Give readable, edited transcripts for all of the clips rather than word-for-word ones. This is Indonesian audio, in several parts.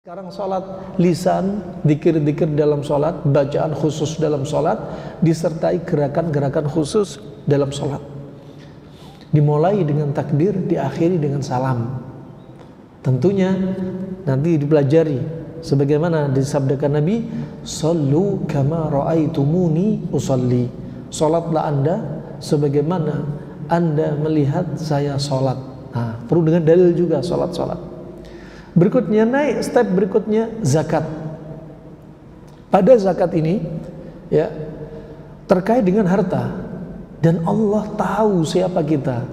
Sekarang sholat lisan, dzikir-dzikir dalam sholat, bacaan khusus dalam sholat, disertai gerakan-gerakan khusus dalam sholat. Dimulai dengan takbir, diakhiri dengan salam. Tentunya nanti dipelajari sebagaimana disabdakan Nabi, "Shallu kama ra'aitumuni usolli." Sholatlah Anda sebagaimana Anda melihat saya sholat. Nah, perlu dengan dalil juga sholat. Berikutnya naik step berikutnya zakat. Pada zakat ini ya terkait dengan harta, dan Allah tahu siapa kita.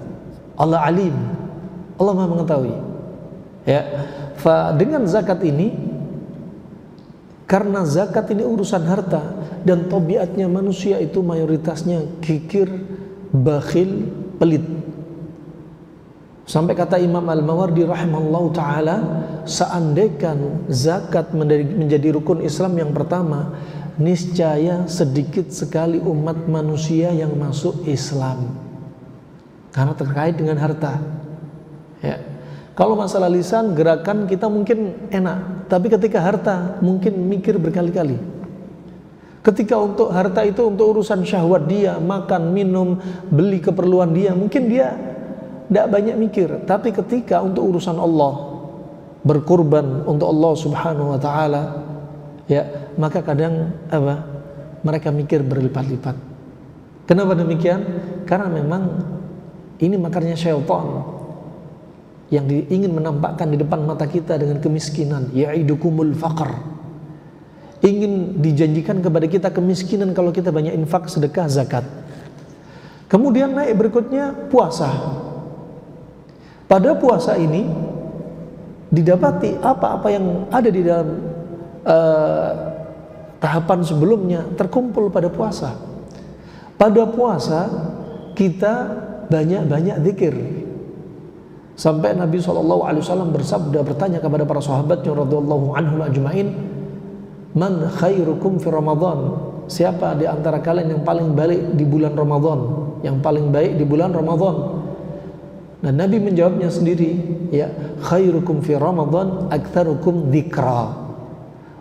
Allah alim, Allah Maha mengetahui. Ya, dengan zakat ini, karena zakat ini urusan harta dan tabiatnya manusia itu mayoritasnya kikir, bakhil, pelit. Sampai kata Imam Al-Mawardi rahimahullahu ta'ala, seandainya zakat menjadi rukun Islam yang pertama, niscaya sedikit sekali umat manusia yang masuk Islam, karena terkait dengan harta. Ya. Kalau masalah lisan, gerakan kita mungkin enak, tapi ketika harta mungkin mikir berkali-kali. Ketika untuk harta itu untuk urusan syahwat dia, makan, minum, beli keperluan dia, mungkin dia tidak banyak mikir. Tapi ketika untuk urusan Allah, berkurban untuk Allah subhanahu wa ta'ala, ya, maka kadang mereka mikir berlipat-lipat. Kenapa demikian? Karena memang ini makarnya syaitan yang ingin menampakkan di depan mata kita dengan kemiskinan, ya'idukumul faqr, ingin dijanjikan kepada kita kemiskinan kalau kita banyak infak, sedekah, zakat. Kemudian naik berikutnya puasa. Pada puasa ini didapati apa-apa yang ada di dalam tahapan sebelumnya terkumpul pada puasa. Pada puasa kita banyak-banyak zikir. Sampai Nabi SAW bersabda, bertanya kepada para sahabatnya radhiyallahu anhum ajma'in, "Man khairukum fi Ramadan?" Siapa di antara kalian yang paling baik di bulan Ramadan? Yang paling baik di bulan Ramadan. Dan Nabi menjawabnya sendiri, ya, khairukum fi Ramadan aktsarukum dzikra.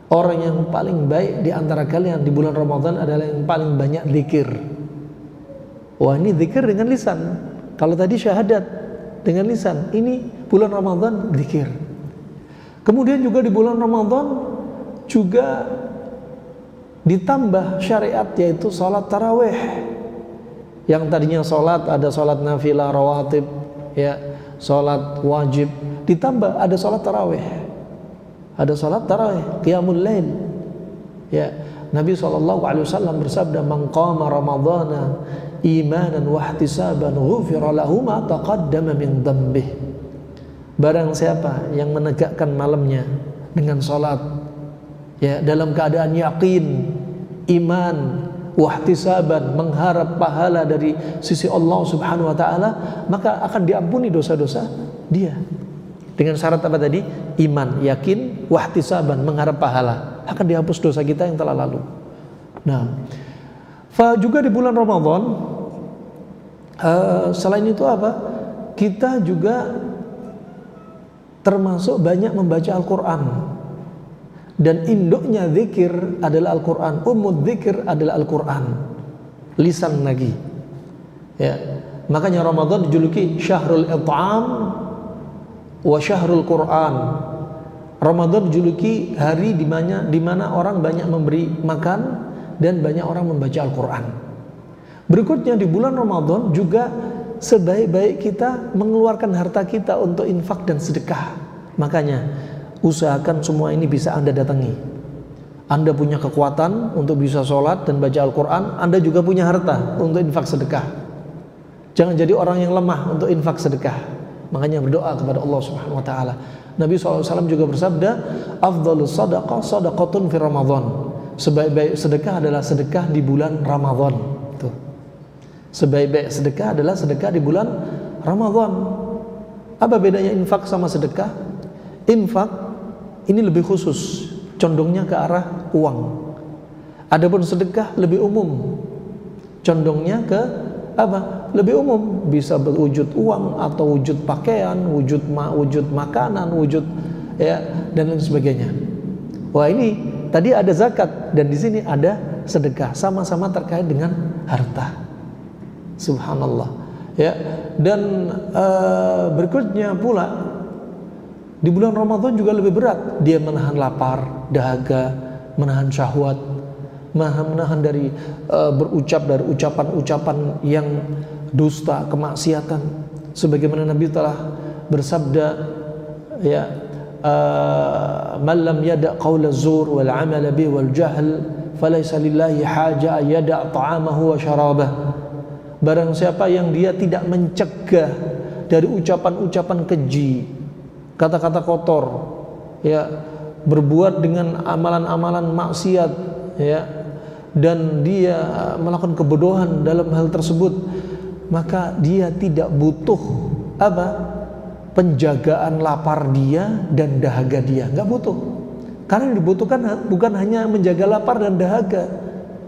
Orang yang paling baik di antara kalian di bulan Ramadan adalah yang paling banyak zikir. Wah, ini zikir dengan lisan. Kalau tadi syahadat dengan lisan, ini bulan Ramadan zikir. Kemudian juga di bulan Ramadan juga ditambah syariat, yaitu salat tarawih. Yang tadinya salat, ada salat nafilah rawatib, ya, salat wajib, ditambah ada salat tarawih. Ada salat tarawih, qiyamul lail. Ya, Nabi SAW bersabda, "Man qama ramadhana imanan wa ihtisaban ghufira lahu ma taqaddama min dhanbih." Barang siapa yang menegakkan malamnya dengan salat, ya, dalam keadaan yakin, iman, wahtisaban, mengharap pahala dari sisi Allah subhanahu wa ta'ala, maka akan diampuni dosa-dosa dia. Dengan syarat apa tadi? Iman, yakin, wahtisaban, mengharap pahala, akan dihapus dosa kita yang telah lalu. Nah, juga di bulan Ramadan, selain itu apa? Kita juga termasuk banyak membaca Al-Quran. Dan induknya zikir adalah Al-Quran, ummul zikir adalah Al-Quran, lisan lagi. Ya, makanya Ramadan dijuluki syahrul it'am wa syahrul Quran. Ramadan dijuluki hari di mana orang banyak memberi makan dan banyak orang membaca Al-Quran. Berikutnya di bulan Ramadan juga sebaik-baik kita mengeluarkan harta kita untuk infak dan sedekah. Makanya usahakan semua ini bisa Anda datangi. Anda punya kekuatan untuk bisa sholat dan baca Al-Quran, Anda juga punya harta untuk infak sedekah. Jangan jadi orang yang lemah untuk infak sedekah. Makanya berdoa kepada Allah Subhanahu wa ta'ala. Nabi SAW juga bersabda, "Afdhalus sadaqah sadaqatun fi Ramadan." Sebaik-baik sedekah adalah sedekah di bulan Ramadan. Tuh. Sebaik-baik sedekah adalah sedekah di bulan Ramadan. Apa bedanya infak sama sedekah? Infak ini lebih khusus, condongnya ke arah uang. Adapun sedekah lebih umum, condongnya ke apa? Lebih umum, bisa berwujud uang atau wujud pakaian, wujud makanan, wujud ya, dan lain sebagainya. Wah, ini tadi ada zakat dan di sini ada sedekah, sama-sama terkait dengan harta. Subhanallah. Ya, dan berikutnya pula di bulan Ramadan juga lebih berat. Dia menahan lapar, dahaga, menahan syahwat, menahan dari berucap dari ucapan-ucapan yang dusta, kemaksiatan. Sebagaimana Nabi telah bersabda, ya, man lam yada' qawla zur wal amala bi wal jahl falaysa lillahi haja yada' ta'amahu wa syarabah. Barang siapa yang dia tidak mencegah dari ucapan-ucapan keji, kata-kata kotor, ya, berbuat dengan amalan-amalan maksiat, ya, dan dia melakukan kebodohan dalam hal tersebut, maka dia tidak butuh penjagaan lapar dia dan dahaga dia, nggak butuh. Karena yang dibutuhkan bukan hanya menjaga lapar dan dahaga,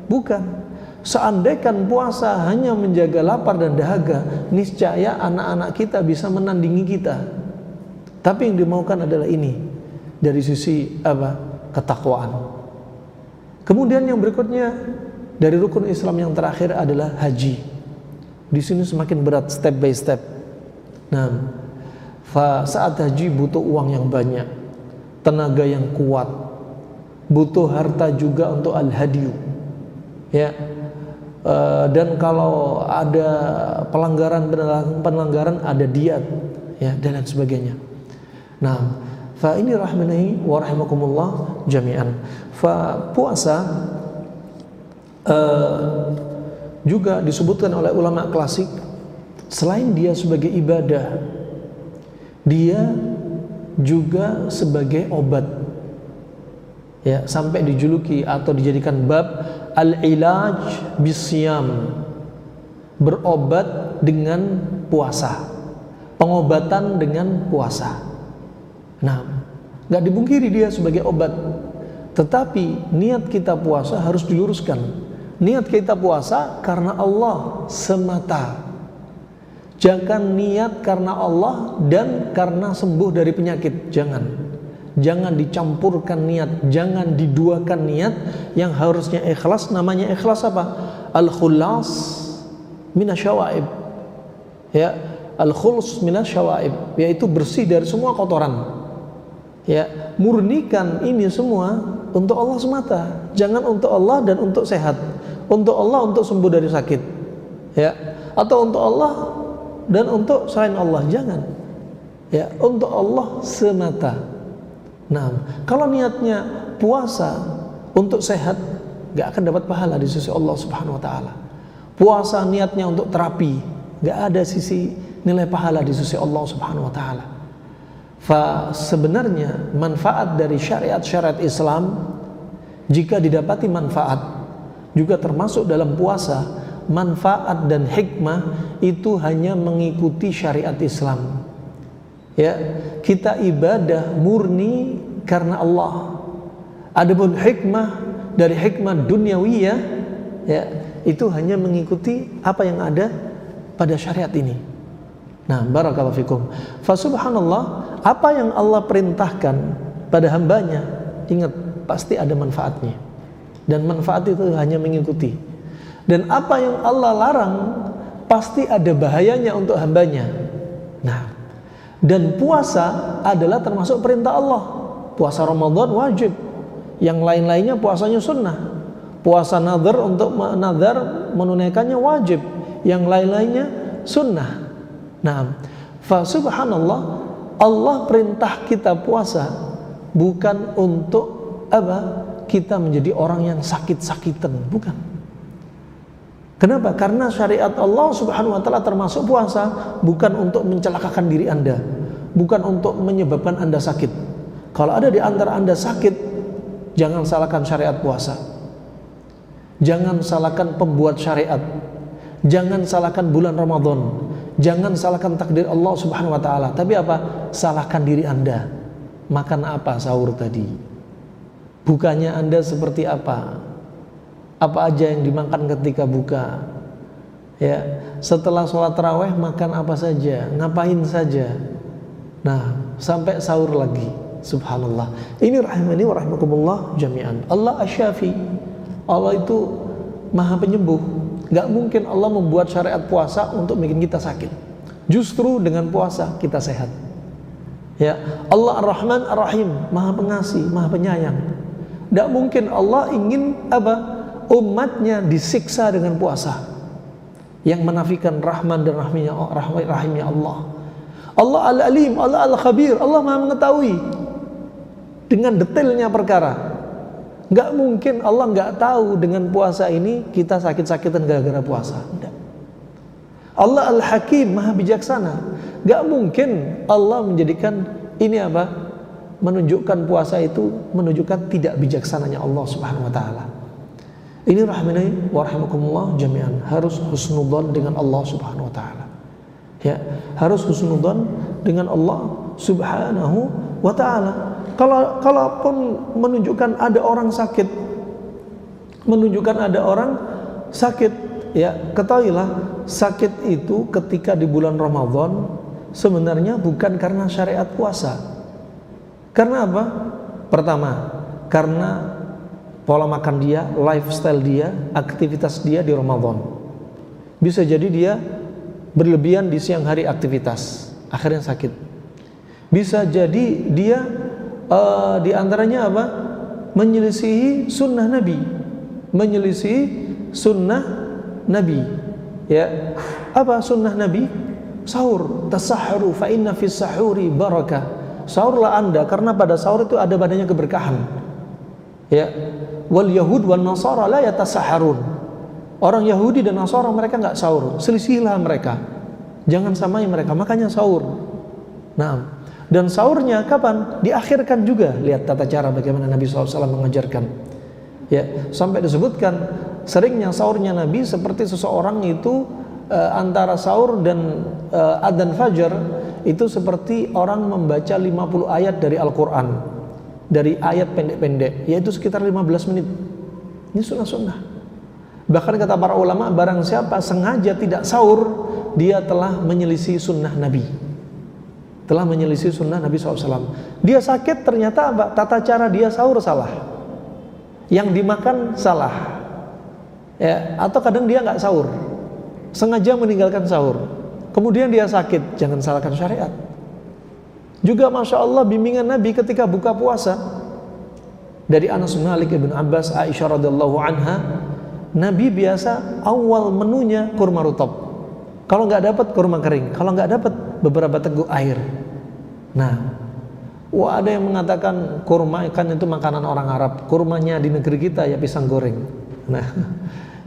bukan. Seandainya puasa hanya menjaga lapar dan dahaga, niscaya anak-anak kita bisa menandingi kita. Tapi yang dimaukan adalah ini, dari sisi ketakwaan. Kemudian yang berikutnya dari rukun Islam yang terakhir adalah haji. Di sini semakin berat, step by step. Nah, saat haji butuh uang yang banyak, tenaga yang kuat, butuh harta juga untuk al-hadiyu, ya. Dan kalau ada pelanggaran ada diat, ya, dan lain sebagainya. Nah, fa ini rahmani wa rahimakumullah jami'an. Fa puasa juga disebutkan oleh ulama klasik, selain dia sebagai ibadah, dia juga sebagai obat, ya, sampai dijuluki atau dijadikan bab al-ilaj bisyam, berobat dengan puasa, pengobatan dengan puasa. Nah, nggak dipungkiri dia sebagai obat, tetapi niat kita puasa harus diluruskan. Niat kita puasa karena Allah semata. Jangan niat karena Allah dan karena sembuh dari penyakit. Jangan dicampurkan niat, jangan diduakan niat. Yang harusnya ikhlas, namanya ikhlas apa? Al-khulas minasyawaib, ya, al-khulus minasyawaib, yaitu bersih dari semua kotoran, ya. Murnikan ini semua untuk Allah semata, jangan untuk Allah dan untuk sehat, untuk Allah untuk sembuh dari sakit, ya, atau untuk Allah dan untuk selain Allah, jangan, ya, untuk Allah semata. Nah, kalau niatnya puasa untuk sehat, gak akan dapat pahala di sisi Allah Subhanahu wa ta'ala. Puasa niatnya untuk terapi, gak ada sisi nilai pahala di sisi Allah Subhanahu wa ta'ala. Sebenarnya manfaat dari syariat-syariat Islam, jika didapati manfaat, juga termasuk dalam puasa, manfaat dan hikmah itu hanya mengikuti syariat Islam. Ya, kita ibadah murni karena Allah. Adapun hikmah dari hikmah duniawiyah, ya, itu hanya mengikuti apa yang ada pada syariat ini. Nah, barakallahu fikum. Fa subhanallah, apa yang Allah perintahkan pada hambanya, ingat, pasti ada manfaatnya. Dan manfaat itu hanya mengikuti. Dan apa yang Allah larang, pasti ada bahayanya untuk hambanya. Nah, dan puasa adalah termasuk perintah Allah. Puasa Ramadan wajib, yang lain-lainnya puasanya sunnah. Puasa nazar untuk nazar menunaikannya wajib, yang lain-lainnya sunnah. Nah, fa subhanallah, Allah perintah kita puasa bukan untuk kita menjadi orang yang sakit-sakitan, bukan. Kenapa? Karena syariat Allah Subhanahu wa ta'ala termasuk puasa bukan untuk mencelakakan diri Anda, bukan untuk menyebabkan Anda sakit. Kalau ada di antara Anda sakit, jangan salahkan syariat puasa. Jangan salahkan pembuat syariat. Jangan salahkan bulan Ramadan. Jangan salahkan takdir Allah Subhanahu wa ta'ala. Tapi apa? Salahkan diri Anda. Makan apa sahur tadi? Bukanya Anda seperti apa? Apa aja yang dimakan ketika buka? Ya, setelah sholat tarawih makan apa saja? Ngapain saja? Nah, sampai sahur lagi. Subhanallah. Ini rahimani wa rahimakumullah jami'an. Allah asy-syafi. Allah itu Maha Penyembuh. Gak mungkin Allah membuat syariat puasa untuk bikin kita sakit. Justru dengan puasa kita sehat. Ya, Allah Ar-Rahman Ar-Rahim, Maha Pengasih, Maha Penyayang. Gak mungkin Allah ingin umatnya disiksa dengan puasa yang menafikan rahman dan rahimnya Allah. Allah Al-Alim, Allah Al-Khabir, Allah Maha mengetahui dengan detailnya perkara. Gak mungkin Allah gak tahu dengan puasa ini kita sakit-sakitan gara-gara puasa. Tidak. Allah Al-Hakim, Maha bijaksana. Gak mungkin Allah menjadikan ini menunjukkan puasa itu menunjukkan tidak bijaksananya Allah Subhanahu wa taala. Ini rahimani wa rahimakumullah jami'an, harus husnudzon dengan Allah Subhanahu wa taala. Ya, harus husnudzon dengan Allah Subhanahu wa taala. Kalaupun menunjukkan ada orang sakit, ya, ketahuilah sakit itu ketika di bulan Ramadan sebenarnya bukan karena syariat puasa. Karena apa? Pertama, karena pola makan dia, lifestyle dia, aktivitas dia di Ramadan. Bisa jadi dia berlebihan di siang hari aktivitas, akhirnya sakit. Bisa jadi dia di antaranya menyelisihi sunnah Nabi, ya. Apa sunnah Nabi? Sahur. Tasahharu fa inna fis sahuri barakah. Sahurlah Anda karena pada sahur itu ada padanya keberkahan. Ya. Wal yahud wan nasara la yatasahharun. Orang Yahudi dan Nasara mereka enggak sahur. Selisihilah mereka. Jangan samai mereka, makanya sahur. Nah, dan sahurnya kapan? Diakhirkan juga. Lihat tata cara bagaimana Nabi SAW mengajarkan. Ya, sampai disebutkan seringnya sahurnya Nabi seperti seseorang itu antara sahur dan adzan fajar itu seperti orang membaca 50 ayat dari Al-Quran, dari ayat pendek-pendek, yaitu sekitar 15 menit. Ini sunnah-sunnah. Bahkan kata para ulama, barang siapa sengaja tidak sahur, dia telah menyelisih sunnah Nabi, telah menyelisih sunnah Nabi SAW. Dia sakit, ternyata tata cara dia sahur salah, yang dimakan salah, ya. Atau kadang dia nggak sahur, sengaja meninggalkan sahur, kemudian dia sakit. Jangan salahkan syariat. Juga Masya Allah bimbingan Nabi ketika buka puasa, dari Anas bin Malik, Ibn Abbas, Aisyah radhiyallahu anha, Nabi biasa awal menunya kurma rutab. Kalau nggak dapat kurma kering, kalau nggak dapat beberapa teguk air. Nah, ada yang mengatakan kurma kan itu makanan orang Arab, kurmanya di negeri kita ya pisang goreng. Nah,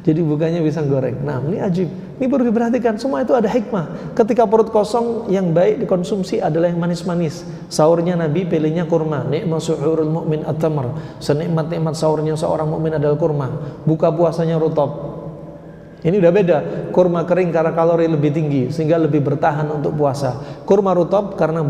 jadi bukannya pisang goreng. Nah, ini ajib. Ini perlu diperhatikan. Semua itu ada hikmah. Ketika perut kosong, yang baik dikonsumsi adalah yang manis-manis. Sahurnya Nabi pilihnya kurma. Ni'ma suhurul mu'min at-tamr. Senikmat-nikmat sahurnya seorang mukmin adalah kurma. Buka puasanya rutab. Ini udah beda. Kurma kering karena kalori lebih tinggi sehingga lebih bertahan untuk puasa. Kurma rutab karena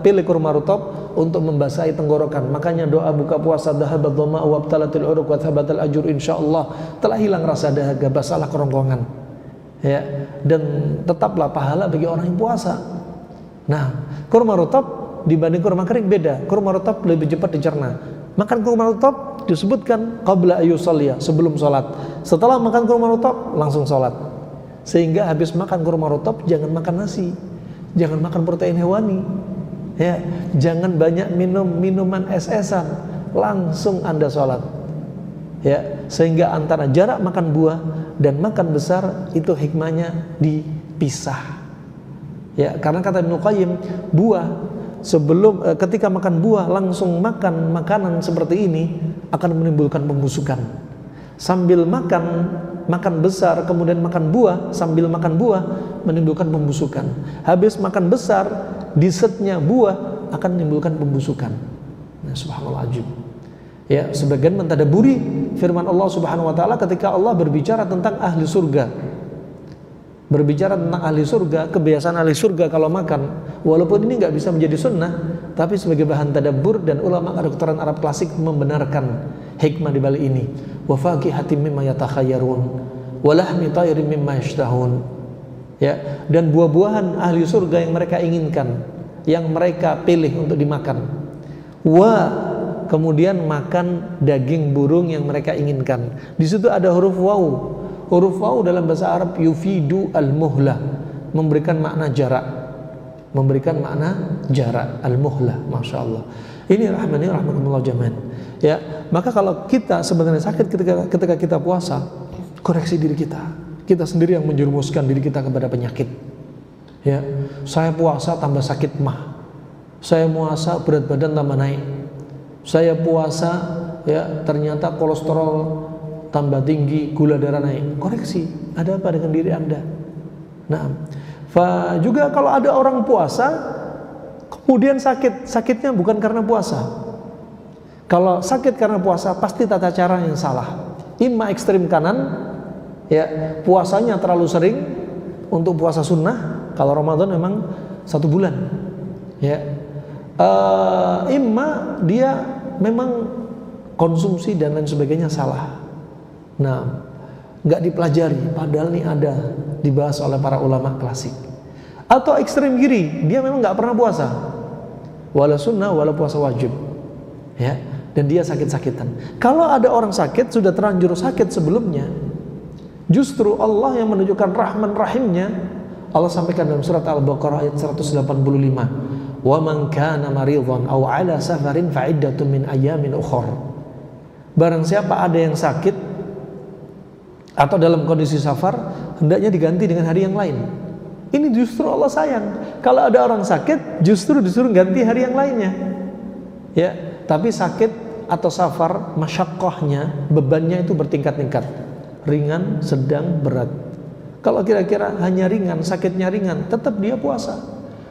pilih kurma rutab untuk membasahi tenggorokan. Makanya doa buka puasa, dhahabat dhama'u wabtalatil uruq wa thabatal ajur, insyaallah telah hilang rasa dahaga, basalah kerongkongan. Ya, dan tetaplah pahala bagi orang yang puasa. Nah, kurma rutab dibanding kurma kering beda. Kurma rutab lebih cepat dicerna. Makan kurma rutab disebutkan qabla ayyusalliya, sebelum salat. Setelah makan kurma rutab langsung salat. Sehingga habis makan kurma rutab jangan makan nasi, jangan makan protein hewani. Ya, jangan banyak minum minuman es-esan, langsung Anda salat. Ya, sehingga antara jarak makan buah dan makan besar itu hikmahnya dipisah. Ya, karena kata Ibnu Qayyim, buah ketika makan buah langsung makan makanan seperti ini akan menimbulkan pembusukan. Sambil makan besar kemudian makan buah, sambil makan buah menimbulkan pembusukan. Habis makan besar, dessertnya buah akan menimbulkan pembusukan. Nah, subhanallah ajib. Ya, sebagian mentadaburi firman Allah Subhanahu wa taala ketika Allah berbicara tentang ahli surga. Berbicara tentang ahli surga, kebiasaan ahli surga kalau makan, walaupun ini enggak bisa menjadi sunnah, tapi sebagai bahan tadabbur, dan ulama kedokteran Arab klasik membenarkan hikmah di balik ini. Wa faqihatin mimma yatakhayyarun wa lahmi tayrin mimma yashtahun. Ya, dan buah-buahan ahli surga yang mereka inginkan, yang mereka pilih untuk dimakan. Wa, kemudian makan daging burung yang mereka inginkan. Di situ ada huruf waw. Huruf waw dalam bahasa Arab yufidu al-muhlah, memberikan makna jarak. Memberikan makna jarak, al-muhlah, Masya Allah. Ini rahmani rahmatullah jami'an. Ya, maka kalau kita sebenarnya sakit ketika kita puasa, koreksi diri kita. Kita sendiri yang menjerumuskan diri kita kepada penyakit. Ya, saya puasa tambah sakit mah. Saya puasa berat badan tambah naik. Saya puasa ya ternyata kolesterol tambah tinggi, gula darah naik. Koreksi, ada apa dengan diri Anda? Nah, juga kalau ada orang puasa kemudian sakitnya bukan karena puasa. Kalau sakit karena puasa pasti tata cara yang salah. Imma ekstrim kanan, ya puasanya terlalu sering untuk puasa sunnah. Kalau Ramadan memang 1 bulan, ya. Imma dia memang konsumsi dan lain sebagainya salah. Nah, nggak dipelajari, padahal ini ada dibahas oleh para ulama klasik. Atau ekstrem kiri, dia memang nggak pernah puasa, wala sunnah wala puasa wajib, ya, dan dia sakit-sakitan. Kalau ada orang sakit sudah terlanjur sakit sebelumnya, justru Allah yang menunjukkan rahman rahimnya. Allah sampaikan dalam surat Al-Baqarah ayat 185, wa man kana maridhan aw ala safarin fa iddatun min ayyamin ukhra. Barang siapa ada yang sakit atau dalam kondisi safar, hendaknya diganti dengan hari yang lain. Ini justru Allah sayang. Kalau ada orang sakit, justru disuruh ganti hari yang lainnya. Ya, tapi sakit atau safar, masyaqqahnya, bebannya itu bertingkat-tingkat. Ringan, sedang, berat. Kalau kira-kira hanya ringan, sakitnya ringan, tetap dia puasa.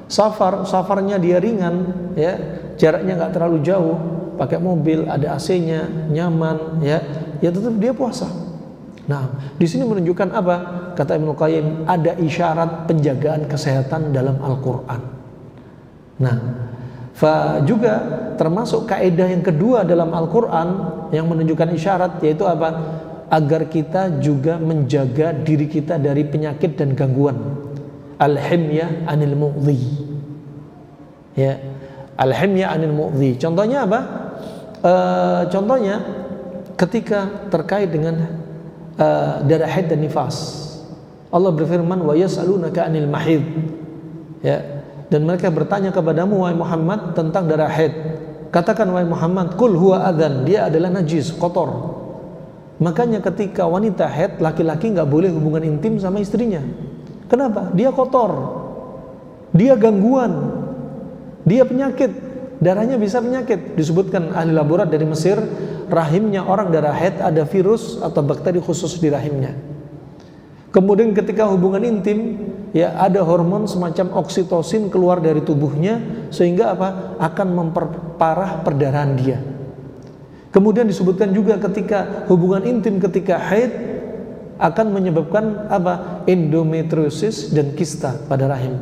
Safarnya dia ringan, ya, jaraknya nggak terlalu jauh, pakai mobil, ada AC-nya, nyaman, ya tetap dia puasa. Nah, di sini menunjukkan apa? Kata Ibnu Qayyim, ada isyarat penjagaan kesehatan dalam Al-Quran. Nah, juga termasuk kaidah yang kedua dalam Al-Quran yang menunjukkan isyarat, yaitu apa? Agar kita juga menjaga diri kita dari penyakit dan gangguan. Al-himyah anil mu'dhi. Ya, al-himyah anil mu'dhi. Contohnya apa? Contohnya ketika terkait dengan darah haid dan nifas. Allah berfirman, wa yas'alunaka anil mahid. Ya, dan mereka bertanya kepadamu wahai Muhammad tentang darah haid. Katakan wahai Muhammad, qul huwa adzan, dia adalah najis, kotor. Makanya ketika wanita haid, laki-laki nggak boleh hubungan intim sama istrinya. Kenapa? Dia kotor, dia gangguan, dia penyakit, darahnya bisa penyakit. Disebutkan ahli laborat dari Mesir, rahimnya orang darah haid ada virus atau bakteri khusus di rahimnya. Kemudian ketika hubungan intim, ya ada hormon semacam oksitosin keluar dari tubuhnya, sehingga apa? Akan memperparah perdarahan dia. Kemudian disebutkan juga ketika hubungan intim ketika haid akan menyebabkan apa? Endometriosis dan kista pada rahim.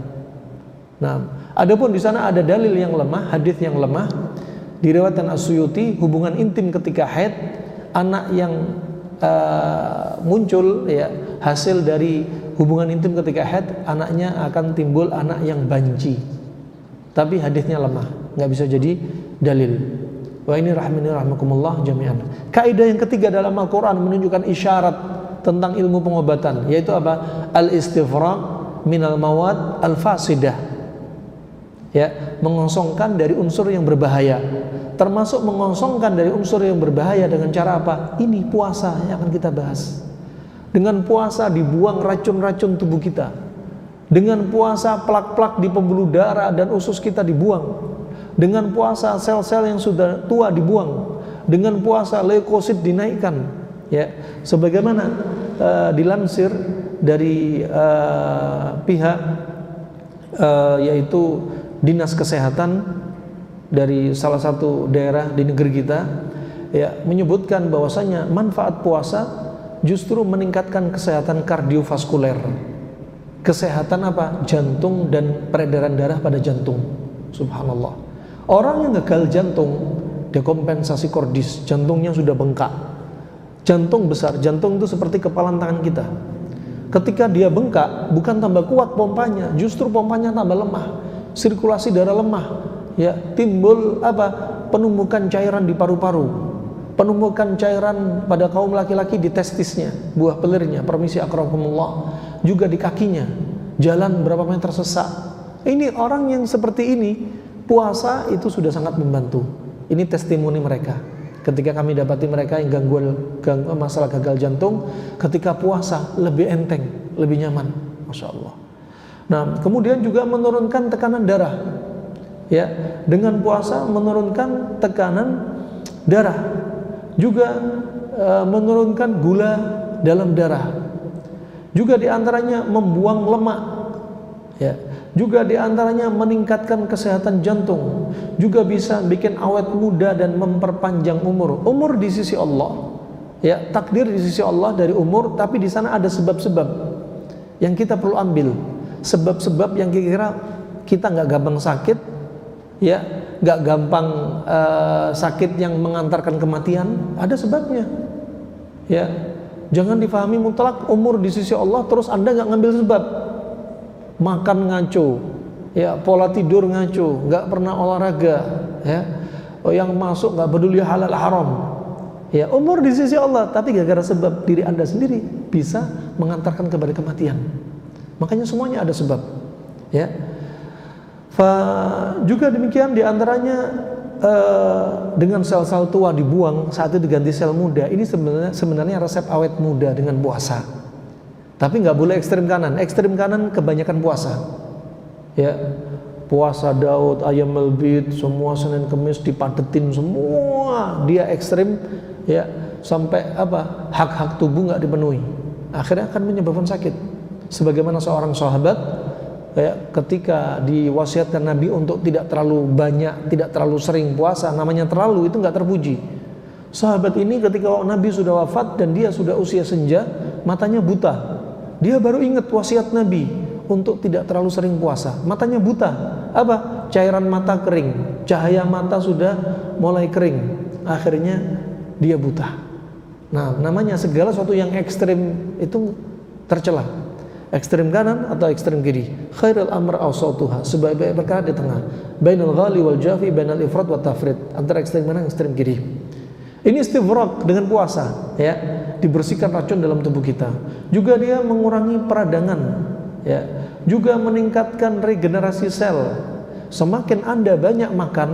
Nah, adapun di sana ada dalil yang lemah, hadis yang lemah. Diriwayatkan As-Suyuti, hubungan intim ketika haid, anak yang muncul ya hasil dari hubungan intim ketika haid, anaknya akan timbul anak yang banci. Tapi hadisnya lemah, nggak bisa jadi dalil. Wah, ini rahmani rahmakumullah jami'an. Kaidah yang ketiga dalam Al-Quran menunjukkan isyarat tentang ilmu pengobatan, yaitu apa? Al-istifraq minal mawad al-fasidah. Ya, mengosongkan dari unsur yang berbahaya. Termasuk mengosongkan dari unsur yang berbahaya dengan cara apa? Ini puasa yang akan kita bahas. Dengan puasa dibuang racun-racun tubuh kita. Dengan puasa plak-plak di pembuluh darah dan usus kita dibuang. Dengan puasa sel-sel yang sudah tua dibuang. Dengan puasa leukosit dinaikkan. Ya, sebagaimana dilansir dari pihak yaitu Dinas Kesehatan dari salah satu daerah di negeri kita, ya, menyebutkan bahwasanya manfaat puasa justru meningkatkan kesehatan kardiovaskuler. Kesehatan apa? Jantung dan peredaran darah pada jantung. Subhanallah. Orang yang gagal jantung, dekompensasi kordis, jantungnya sudah bengkak. Jantung besar, jantung itu seperti kepalan tangan kita. Ketika dia bengkak, bukan tambah kuat pompanya, justru pompanya tambah lemah. Sirkulasi darah lemah, ya, timbul apa? penumbukan cairan di paru-paru, penumbukan cairan pada kaum laki-laki di testisnya, buah pelirnya, permisi akramakumullah, juga di kakinya, jalan berapa meter sesak. Ini orang yang seperti ini, puasa itu sudah sangat membantu. Ini testimoni mereka. Ketika kami dapati mereka yang masalah gagal jantung, ketika puasa lebih enteng, lebih nyaman, Masya Allah. Nah, kemudian juga menurunkan tekanan darah. Ya, dengan puasa menurunkan tekanan darah, juga menurunkan gula dalam darah, juga diantaranya membuang lemak, ya, juga diantaranya meningkatkan kesehatan jantung, juga bisa bikin awet muda dan memperpanjang umur. Umur di sisi Allah, ya, takdir di sisi Allah dari umur, tapi di sana ada sebab-sebab yang kita perlu ambil, sebab-sebab yang kira-kira kita nggak gampang sakit, ya, nggak gampang sakit yang mengantarkan kematian, ada sebabnya, ya. Jangan difahami mutlak umur di sisi Allah terus Anda nggak ngambil sebab. Makan ngaco, ya, pola tidur ngaco, nggak pernah olahraga, ya, yang masuk nggak peduli halal haram, ya, umur di sisi Allah, tapi gara-gara sebab diri Anda sendiri bisa mengantarkan kepada kematian. Makanya semuanya ada sebab, ya. Juga demikian diantaranya dengan sel-sel tua dibuang, saat itu diganti sel muda. Ini sebenarnya resep awet muda dengan puasa. Tapi nggak boleh ekstrem kanan. Ekstrem kanan kebanyakan puasa, ya, puasa Daud, ayam melbit, semua Senin Kemis dipadetin semua, dia ekstrem, ya, sampai apa, hak-hak tubuh nggak dipenuhi, akhirnya akan menyebabkan sakit. Sebagaimana seorang sahabat, ya, ketika diwasiatkan Nabi untuk tidak terlalu banyak, tidak terlalu sering puasa, namanya terlalu itu nggak terpuji. Sahabat ini ketika Nabi sudah wafat dan dia sudah usia senja, matanya buta. Dia baru ingat wasiat Nabi untuk tidak terlalu sering puasa. Matanya buta. Apa? Cairan mata kering, cahaya mata sudah mulai kering. Akhirnya dia buta. Nah, namanya segala sesuatu yang ekstrim itu tercela. Ekstrem kanan atau ekstrem kiri. Khairul amr awsatuha, sebaik-baik perkara di tengah. Bainal ghali wal jafi, bainal ifrat wat tafrid. Antara ekstrem kanan, ekstrem kiri. Ini istifrak dengan puasa, ya, dibersihkan racun dalam tubuh kita. Juga dia mengurangi peradangan, ya, juga meningkatkan regenerasi sel. Semakin Anda banyak makan,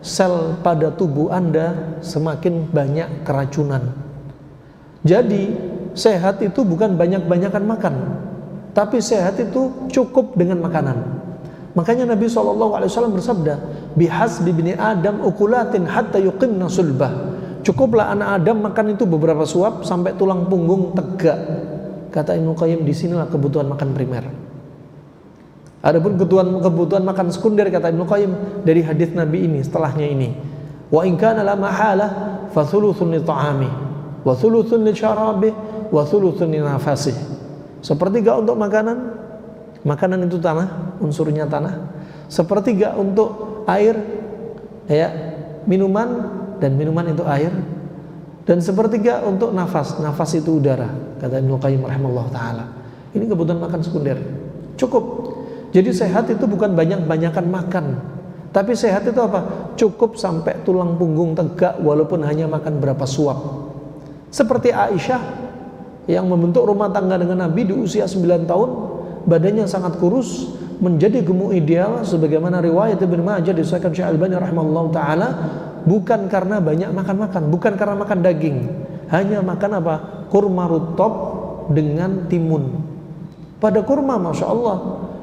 sel pada tubuh Anda semakin banyak keracunan. Jadi sehat itu bukan banyak-banyakan makan, tapi sehat itu cukup dengan makanan. Makanya Nabi SAW bersabda, bihasbi bini Adam ukulatin hatta yuqimna sulbah. Cukuplah anak Adam makan itu beberapa suap sampai tulang punggung tegak. Kata Ibnu Qayyim, di sinilah kebutuhan makan primer. Adapun kebutuhan makan sekunder, kata Ibnu Qayyim, dari hadis Nabi ini, setelahnya ini, wa in kana la mahala fa thuluthun li ta'ami wa thuluthun li syarabi wa thuluthun li nafasih. Sepertiga untuk makanan, makanan itu tanah, unsurnya tanah. Sepertiga untuk air, ya, minuman, dan minuman itu air. Dan sepertiga untuk nafas, nafas itu udara, kata Ibnu Qayyim rahimahullah ta'ala. Ini kebutuhan makan sekunder, cukup. Jadi sehat itu bukan banyak-banyakan makan, tapi sehat itu apa? Cukup sampai tulang punggung tegak walaupun hanya makan berapa suap. Seperti Aisyah yang membentuk rumah tangga dengan Nabi di usia 9 tahun, badannya sangat kurus, menjadi gemuk ideal, sebagaimana riwayat Ibnu Majah disahkan Syekh Albani rahimahullah ta'ala, bukan karena banyak makan-makan, bukan karena makan daging, hanya makan apa? Kurma rutop dengan timun. Pada kurma, Masya Allah,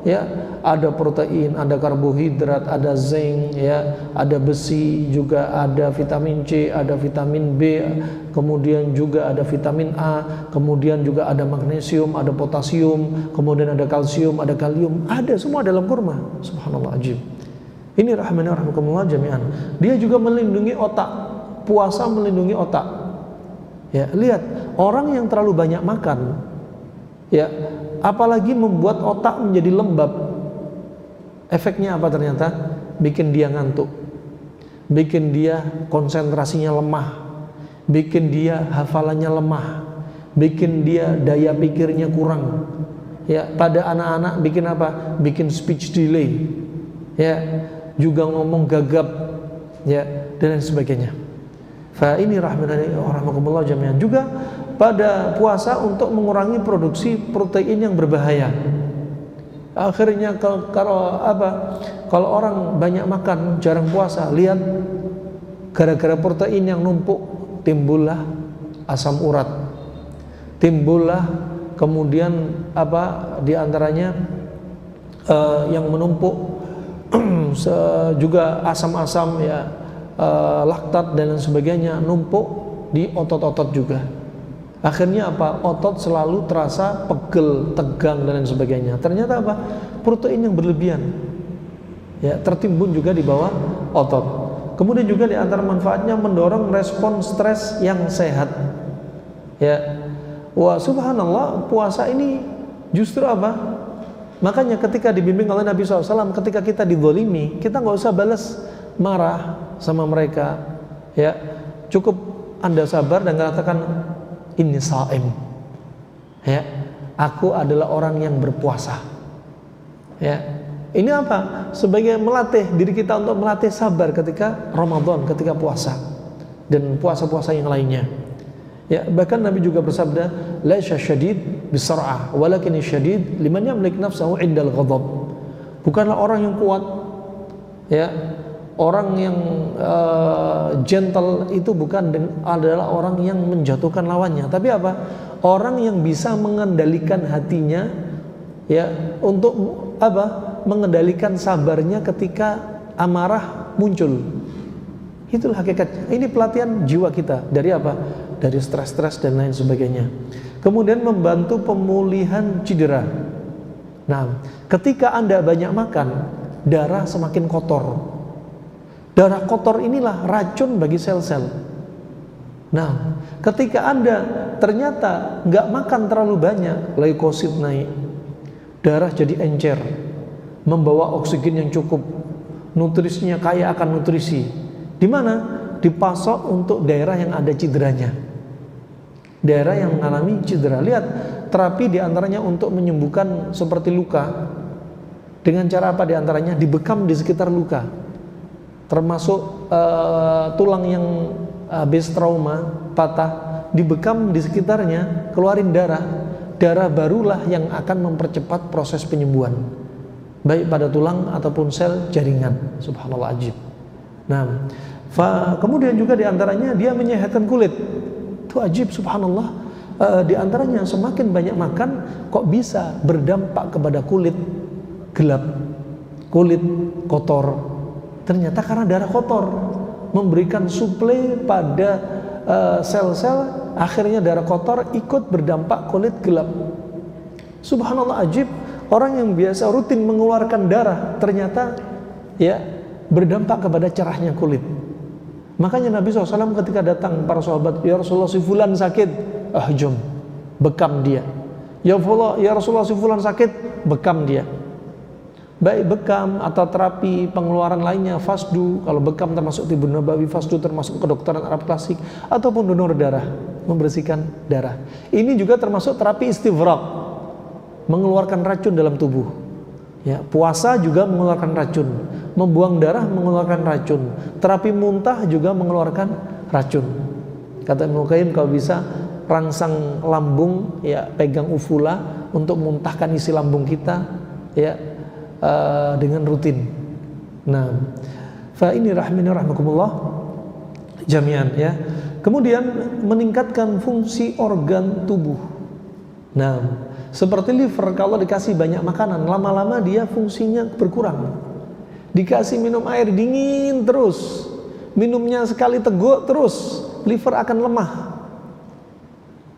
ya, ada protein, ada karbohidrat, ada zinc, ya, ada besi, juga ada vitamin C, ada vitamin B, kemudian juga ada vitamin A, kemudian juga ada magnesium, ada potasium, kemudian ada kalsium, ada kalium, ada semua dalam kurma. Subhanallah, ajib. Ini rahmani rahmakumullah jami'an. Dia juga melindungi otak. Puasa melindungi otak. Ya, lihat, orang yang terlalu banyak makan, ya, apalagi membuat otak menjadi lembab. Efeknya apa ternyata? Bikin dia ngantuk, bikin dia konsentrasinya lemah, bikin dia hafalannya lemah, bikin dia daya pikirnya kurang. Ya, pada anak-anak bikin apa? Bikin speech delay. Ya, juga ngomong gagap, ya, dan lain sebagainya. Fa ini rahmatullah jami'an. Juga pada puasa untuk mengurangi produksi protein yang berbahaya. Akhirnya kalau orang banyak makan, jarang puasa, lihat gara-gara protein yang numpuk timbullah asam urat, timbullah kemudian di antaranya yang menumpuk juga asam-asam ya, laktat dan lain sebagainya numpuk di otot-otot juga. Akhirnya otot selalu terasa pegel, tegang dan lain sebagainya. Ternyata protein yang berlebihan ya, tertimbun juga di bawah otot. Kemudian juga di antara manfaatnya mendorong respon stres yang sehat ya. Wah, subhanallah, puasa ini justru makanya ketika dibimbing oleh Nabi SAW, ketika kita dizalimi, kita nggak usah balas marah sama mereka ya, cukup Anda sabar dan katakan inni shaim ya, aku adalah orang yang berpuasa ya. Ini sebagai melatih diri kita untuk melatih sabar ketika Ramadan, ketika puasa dan puasa-puasa yang lainnya ya. Bahkan Nabi juga bersabda, laisa syadid bisar'ah walakin syadid liman yamlik nafsahu indal ghadab. Bukanlah orang yang kuat ya, orang yang gentle itu adalah orang yang menjatuhkan lawannya, tapi orang yang bisa mengendalikan hatinya ya, untuk mengendalikan sabarnya ketika amarah muncul. Itulah hakikat. Ini pelatihan jiwa kita dari dari stres-stres dan lain sebagainya. Kemudian membantu pemulihan cedera. Nah, ketika Anda banyak makan, darah semakin kotor. Darah kotor inilah racun bagi sel-sel. Nah, ketika Anda ternyata nggak makan terlalu banyak, leukosit naik, darah jadi encer, membawa oksigen yang cukup, nutrisinya kaya akan nutrisi. Di mana? Dipasok untuk daerah yang ada cederanya, daerah yang mengalami cedera. Lihat, terapi diantaranya untuk menyembuhkan seperti luka dengan cara Di antaranya dibekam di sekitar luka, termasuk tulang yang habis trauma patah, dibekam di sekitarnya, keluarin darah barulah yang akan mempercepat proses penyembuhan baik pada tulang ataupun sel jaringan. Subhanallah, ajib. Nah, kemudian juga diantaranya dia menyehatkan kulit. Itu ajib, subhanallah. Diantaranya semakin banyak makan kok bisa berdampak kepada kulit gelap, kulit kotor. Ternyata karena darah kotor memberikan suplai pada sel-sel, akhirnya darah kotor ikut berdampak kulit gelap. Subhanallah, ajib. Orang yang biasa rutin mengeluarkan darah ternyata ya berdampak kepada cerahnya kulit. Makanya Nabi SAW ketika datang para sahabat, ya Rasulullah si fulan sakit, ahjum, bekam dia. Ya Rasulullah si fulan sakit, bekam dia. Baik bekam atau terapi pengeluaran lainnya, fasdu, kalau bekam termasuk tibun nabawi, fasdu termasuk kedokteran Arab klasik, ataupun donor darah, membersihkan darah. Ini juga termasuk terapi istifraq, mengeluarkan racun dalam tubuh. Ya, puasa juga mengeluarkan racun, membuang darah mengeluarkan racun, terapi muntah juga mengeluarkan racun. Kata Ibnu Qayyim, kalau bisa rangsang lambung, ya pegang ufula untuk muntahkan isi lambung kita, ya dengan rutin. Nah, fa ini rahmini rahmakumullah jami'an ya. Kemudian meningkatkan fungsi organ tubuh. Nah, seperti liver, kalau dikasih banyak makanan, lama-lama dia fungsinya berkurang. Dikasih minum air dingin terus, minumnya sekali teguk terus, liver akan lemah.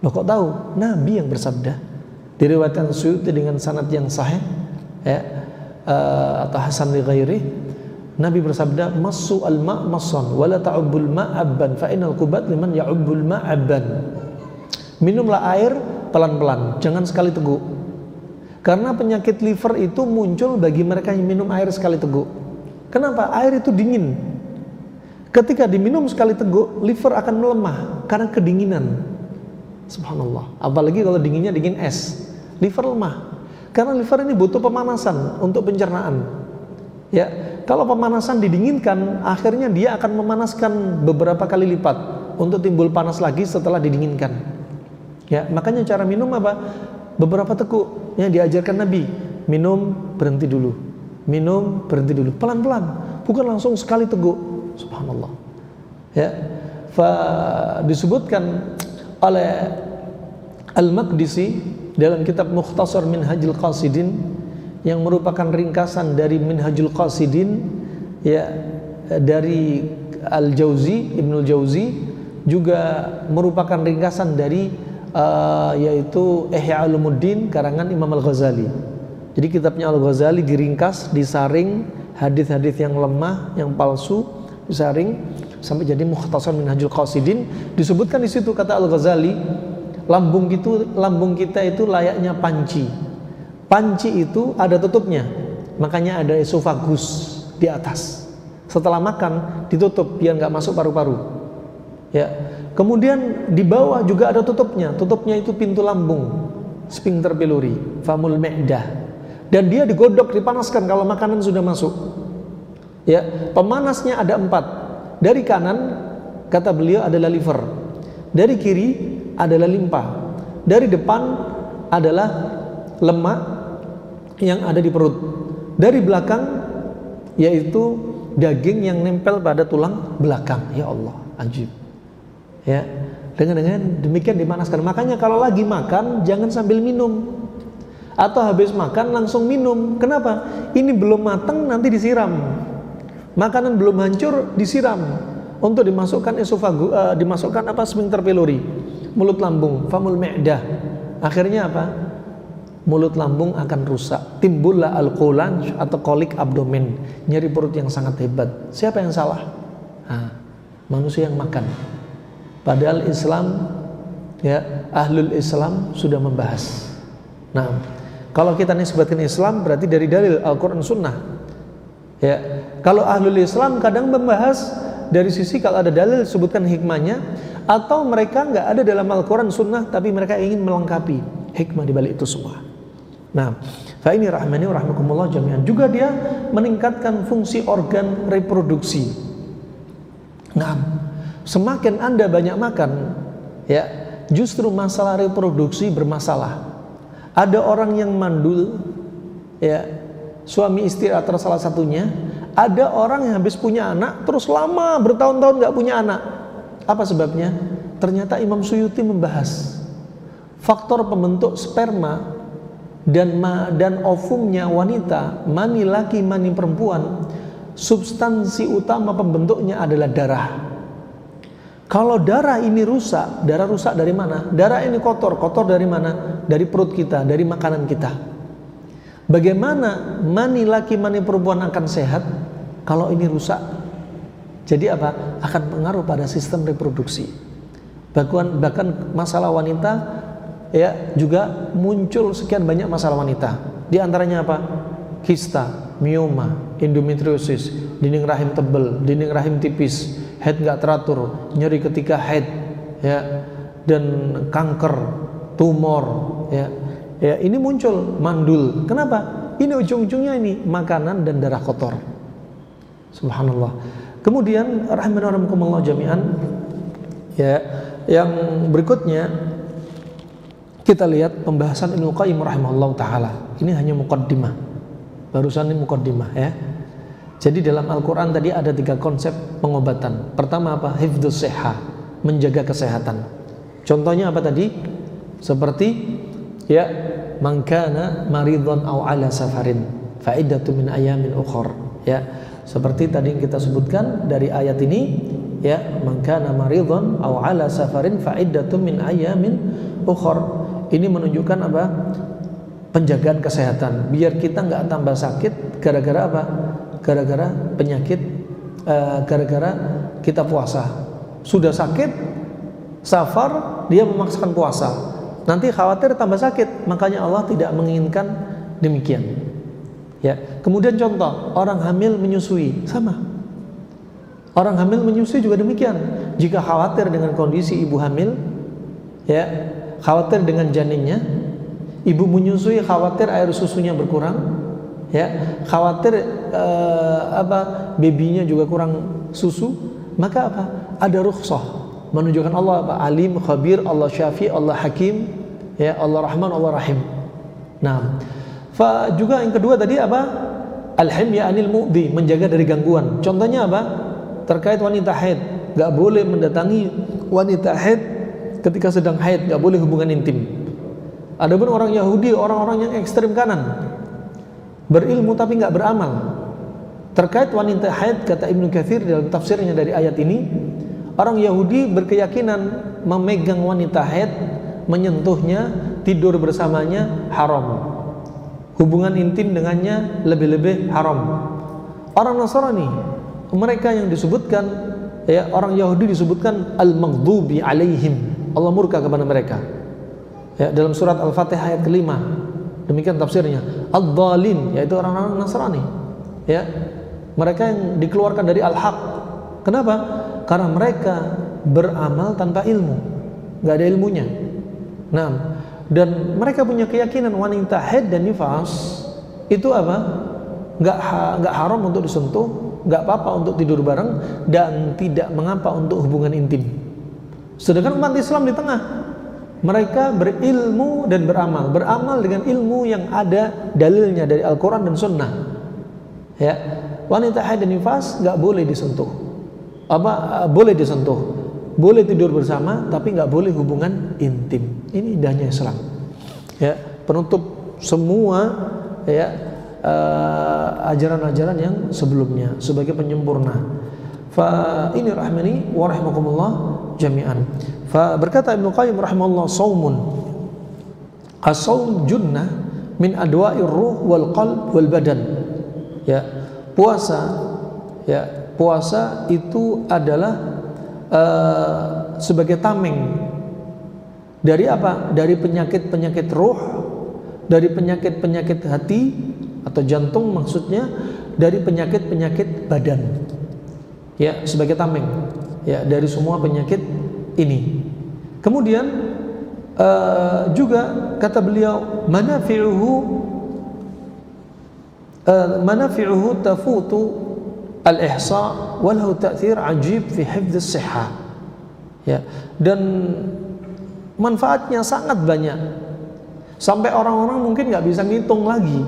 Loh, kok tahu? Nabi yang bersabda, diriwayatkan Suyuti dengan sanad yang sahih ya, atau hasan li ghairi. Nabi bersabda, massu al-ma' massan wa la ta'ubbul ma'abban fa innal qubat liman ya'ubbul ma'abban. Minumlah air pelan-pelan, jangan sekali teguk. Karena penyakit liver itu muncul bagi mereka yang minum air sekali teguk. Kenapa? Air itu dingin. Ketika diminum sekali teguk, liver akan melemah karena kedinginan. Subhanallah. Apalagi kalau dinginnya dingin es, liver lemah. Karena liver ini butuh pemanasan untuk pencernaan. Ya, kalau pemanasan didinginkan, akhirnya dia akan memanaskan beberapa kali lipat untuk timbul panas lagi setelah didinginkan. Ya, makanya cara minum apa? Beberapa teguk yang diajarkan Nabi. Minum, berhenti dulu. Minum, berhenti dulu. Pelan-pelan, bukan langsung sekali teguk. Subhanallah. Ya, disebutkan oleh Al-Maqdisi dalam kitab Mukhtasar Minhajul Qasidin, yang merupakan ringkasan dari Minhajul Qasidin, ya, dari Al-Jauzi, Ibnul Jauzi, juga merupakan ringkasan dari yaitu Ihya Ulumuddin karangan Imam Al-Ghazali. Jadi kitabnya Al-Ghazali diringkas, disaring hadis-hadis yang lemah, yang palsu, disaring sampai jadi Mukhtasar Minhajul Qasidin. Disebutkan di situ, kata Al-Ghazali, lambung kita itu layaknya panci. Panci itu ada tutupnya, makanya ada esofagus di atas. Setelah makan ditutup biar nggak masuk paru-paru. Ya. Kemudian di bawah juga ada tutupnya. Tutupnya itu pintu lambung, sphincter pylori, famul me'dah. Dan dia digodok, dipanaskan kalau makanan sudah masuk. Ya, pemanasnya ada 4. Dari kanan, kata beliau, adalah liver. Dari kiri adalah limpa. Dari depan adalah lemak yang ada di perut. Dari belakang yaitu daging yang nempel pada tulang belakang. Ya Allah, ajib. Ya, dengan demikian dipanaskan. Makanya kalau lagi makan jangan sambil minum, atau habis makan langsung minum. Kenapa? Ini belum matang, nanti disiram. Makanan belum hancur, disiram untuk dimasukkan esofagus, dimasukkan sphincter pylori, mulut lambung, famul me'dah. Akhirnya apa? Mulut lambung akan rusak, timbullah al-qulan atau kolik abdomen, nyeri perut yang sangat hebat. Siapa yang salah? Manusia yang makan. Padahal Islam, ya, ahlul Islam sudah membahas. Nah, kalau kita nisbatin Islam berarti dari dalil Al-Quran Sunnah. Ya, kalau ahlul Islam kadang membahas dari sisi kalau ada dalil sebutkan hikmahnya, atau mereka nggak ada dalam Al-Quran Sunnah tapi mereka ingin melengkapi hikmah di balik itu semua. Nah, fa ini rahmani wa rahmakumullah jami'an. Juga dia meningkatkan fungsi organ reproduksi. Nah, semakin Anda banyak makan, ya, justru masalah reproduksi bermasalah. Ada orang yang mandul, ya, suami istri atau salah satunya. Ada orang yang habis punya anak terus lama bertahun-tahun nggak punya anak. Apa sebabnya? Ternyata Imam Suyuti membahas faktor pembentuk sperma dan ovumnya wanita, mani laki, mani perempuan, substansi utama pembentuknya adalah darah. Kalau darah ini rusak, darah rusak dari mana? Darah ini kotor dari mana? Dari perut kita, dari makanan kita. Bagaimana mani laki, mani perempuan akan sehat kalau ini rusak? Jadi apa? Akan pengaruh pada sistem reproduksi. Bahkan masalah wanita, ya, juga muncul sekian banyak masalah wanita. Di antaranya apa? Kista, mioma, endometriosis, dinding rahim tebal, dinding rahim tipis, haid nggak teratur, nyeri ketika haid, ya, dan kanker, tumor, ya. Ya, ini muncul mandul. Kenapa? Ini ujung-ujungnya ini makanan dan darah kotor. Subhanallah. Kemudian rahimahumullah jami'an, ya, yang berikutnya kita lihat pembahasan Ibnu Qayyim rahimahullah taala. Ini hanya muqaddimah. Barusan ini muqaddimah, ya. Jadi dalam Al-Qur'an tadi ada 3 konsep pengobatan. Pertama apa? Hifdzus shihah, menjaga kesehatan. Contohnya apa tadi? Seperti, ya, man kana maridhan aw ala safarin fa iddatu min ayamin ukhra, ya. Seperti tadi yang kita sebutkan dari ayat ini, ya, man kana maridhan aw ala safarin fa iddatu min ayamin ukhra. Ini menunjukkan apa? Penjagaan kesehatan, biar kita nggak tambah sakit gara-gara apa? Gara-gara penyakit, gara-gara kita puasa. Sudah sakit, safar, dia memaksakan puasa. Nanti khawatir tambah sakit, makanya Allah tidak menginginkan demikian. Ya, kemudian contoh orang hamil menyusui, sama. Orang hamil menyusui juga demikian. Jika khawatir dengan kondisi ibu hamil, ya, khawatir dengan janinnya, ibu menyusui khawatir air susunya berkurang, ya, khawatir babynya juga kurang susu, maka apa? Ada rukhsah menunjukkan Allah apa? Alim, khabir, Allah syafi, Allah hakim, ya, Allah rahman, Allah rahim. Nah, juga yang kedua tadi apa? Al-himya anil mu'dhi, menjaga dari gangguan. Contohnya apa? Terkait wanita haid, nggak boleh mendatangi wanita haid ketika sedang haid, nggak boleh hubungan intim. Adapun orang Yahudi, orang-orang yang ekstrem kanan, berilmu tapi nggak beramal. Terkait wanita haid, kata Ibnu Katsir dalam tafsirnya dari ayat ini, orang Yahudi berkeyakinan memegang wanita haid, menyentuhnya, tidur bersamanya haram. Hubungan intim dengannya lebih-lebih haram. Orang Nasrani, mereka yang disebutkan, ya, orang Yahudi disebutkan al-maghdubi alaihim, Allah murka kepada mereka. Ya, dalam surat Al-Fatihah ayat ke-5, demikian tafsirnya. Ad-dhalin, yaitu orang-orang Nasrani. Ya, mereka yang dikeluarkan dari al-haq. Kenapa? Karena mereka beramal tanpa ilmu, nggak ada ilmunya. Nah, dan mereka punya keyakinan wanita haid dan nifas itu apa? Nggak haram untuk disentuh, nggak apa-apa untuk tidur bareng, dan tidak mengapa untuk hubungan intim. Sedangkan umat Islam di tengah, mereka berilmu dan beramal dengan ilmu yang ada dalilnya dari Al-Quran dan Sunnah. Ya, wanita haid dan nifas nggak boleh disentuh. Boleh disentuh, boleh tidur bersama, tapi nggak boleh hubungan intim. Ini indahnya Islam. Ya, penutup semua, ya, ajaran-ajaran yang sebelumnya sebagai penyempurna. Fa ini rahmani wa rahimakumullah jami'an. Fa berkata Ibnu Qayyim rahimahullah, saumun, as-saum junnah min adwa'ir ruh wal qalb wal badan. Ya, puasa itu adalah sebagai tameng dari apa? Dari penyakit-penyakit ruh, dari penyakit-penyakit hati atau jantung maksudnya, dari penyakit-penyakit badan. Ya, sebagai tameng, ya, dari semua penyakit ini. Kemudian juga kata beliau, manafi'uhu tafutu al-ihsa wa lahu ta'thir ajib fi hifdz as-sihah. Ya, dan manfaatnya sangat banyak sampai orang-orang mungkin nggak bisa ngitung lagi,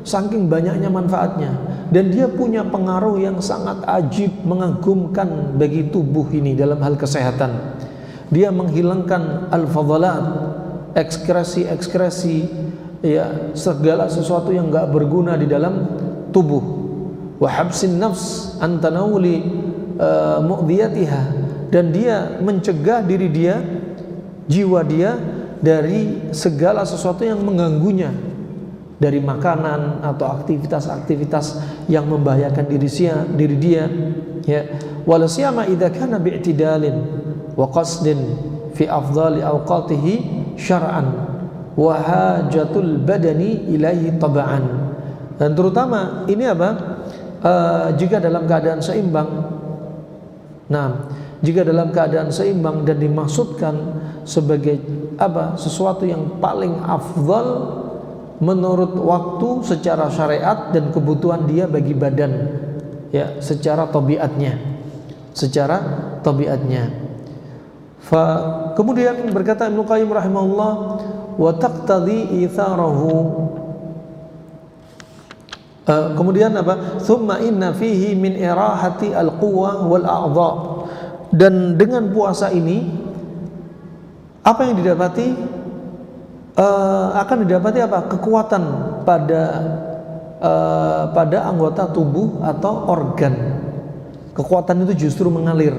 saking banyaknya manfaatnya. Dan dia punya pengaruh yang sangat ajib, mengagumkan bagi tubuh ini dalam hal kesehatan. Dia menghilangkan al-fadhalat, ekskresi, ya, segala sesuatu yang nggak berguna di dalam tubuh. Wa habsin nafs an tanawuli mu'dhiyatiha, dan dia mencegah diri dia, jiwa dia, dari segala sesuatu yang mengganggunya, dari makanan atau aktivitas-aktivitas yang membahayakan diri dia, ya. Wala siyama idza kana bi'tidalin wa qasdin fi afdali awqatihi syar'an wa hajatul badani ilaihi tab'an. Dan terutama ini apa? Jika dalam keadaan seimbang. Nah, jika dalam keadaan seimbang dan dimaksudkan sebagai apa? Sesuatu yang paling afdal menurut waktu secara syariat dan kebutuhan dia bagi badan, ya, secara tabiatnya. Kemudian berkata Ibnu Qayyim rahimahullah, wa taqtadi itharahu. Kemudian apa? Thumma inna fihi min irahati al-quwa wal a'dha. Dan dengan puasa ini apa yang didapati? Akan didapati apa? Kekuatan pada anggota tubuh atau organ. Kekuatan itu justru mengalir.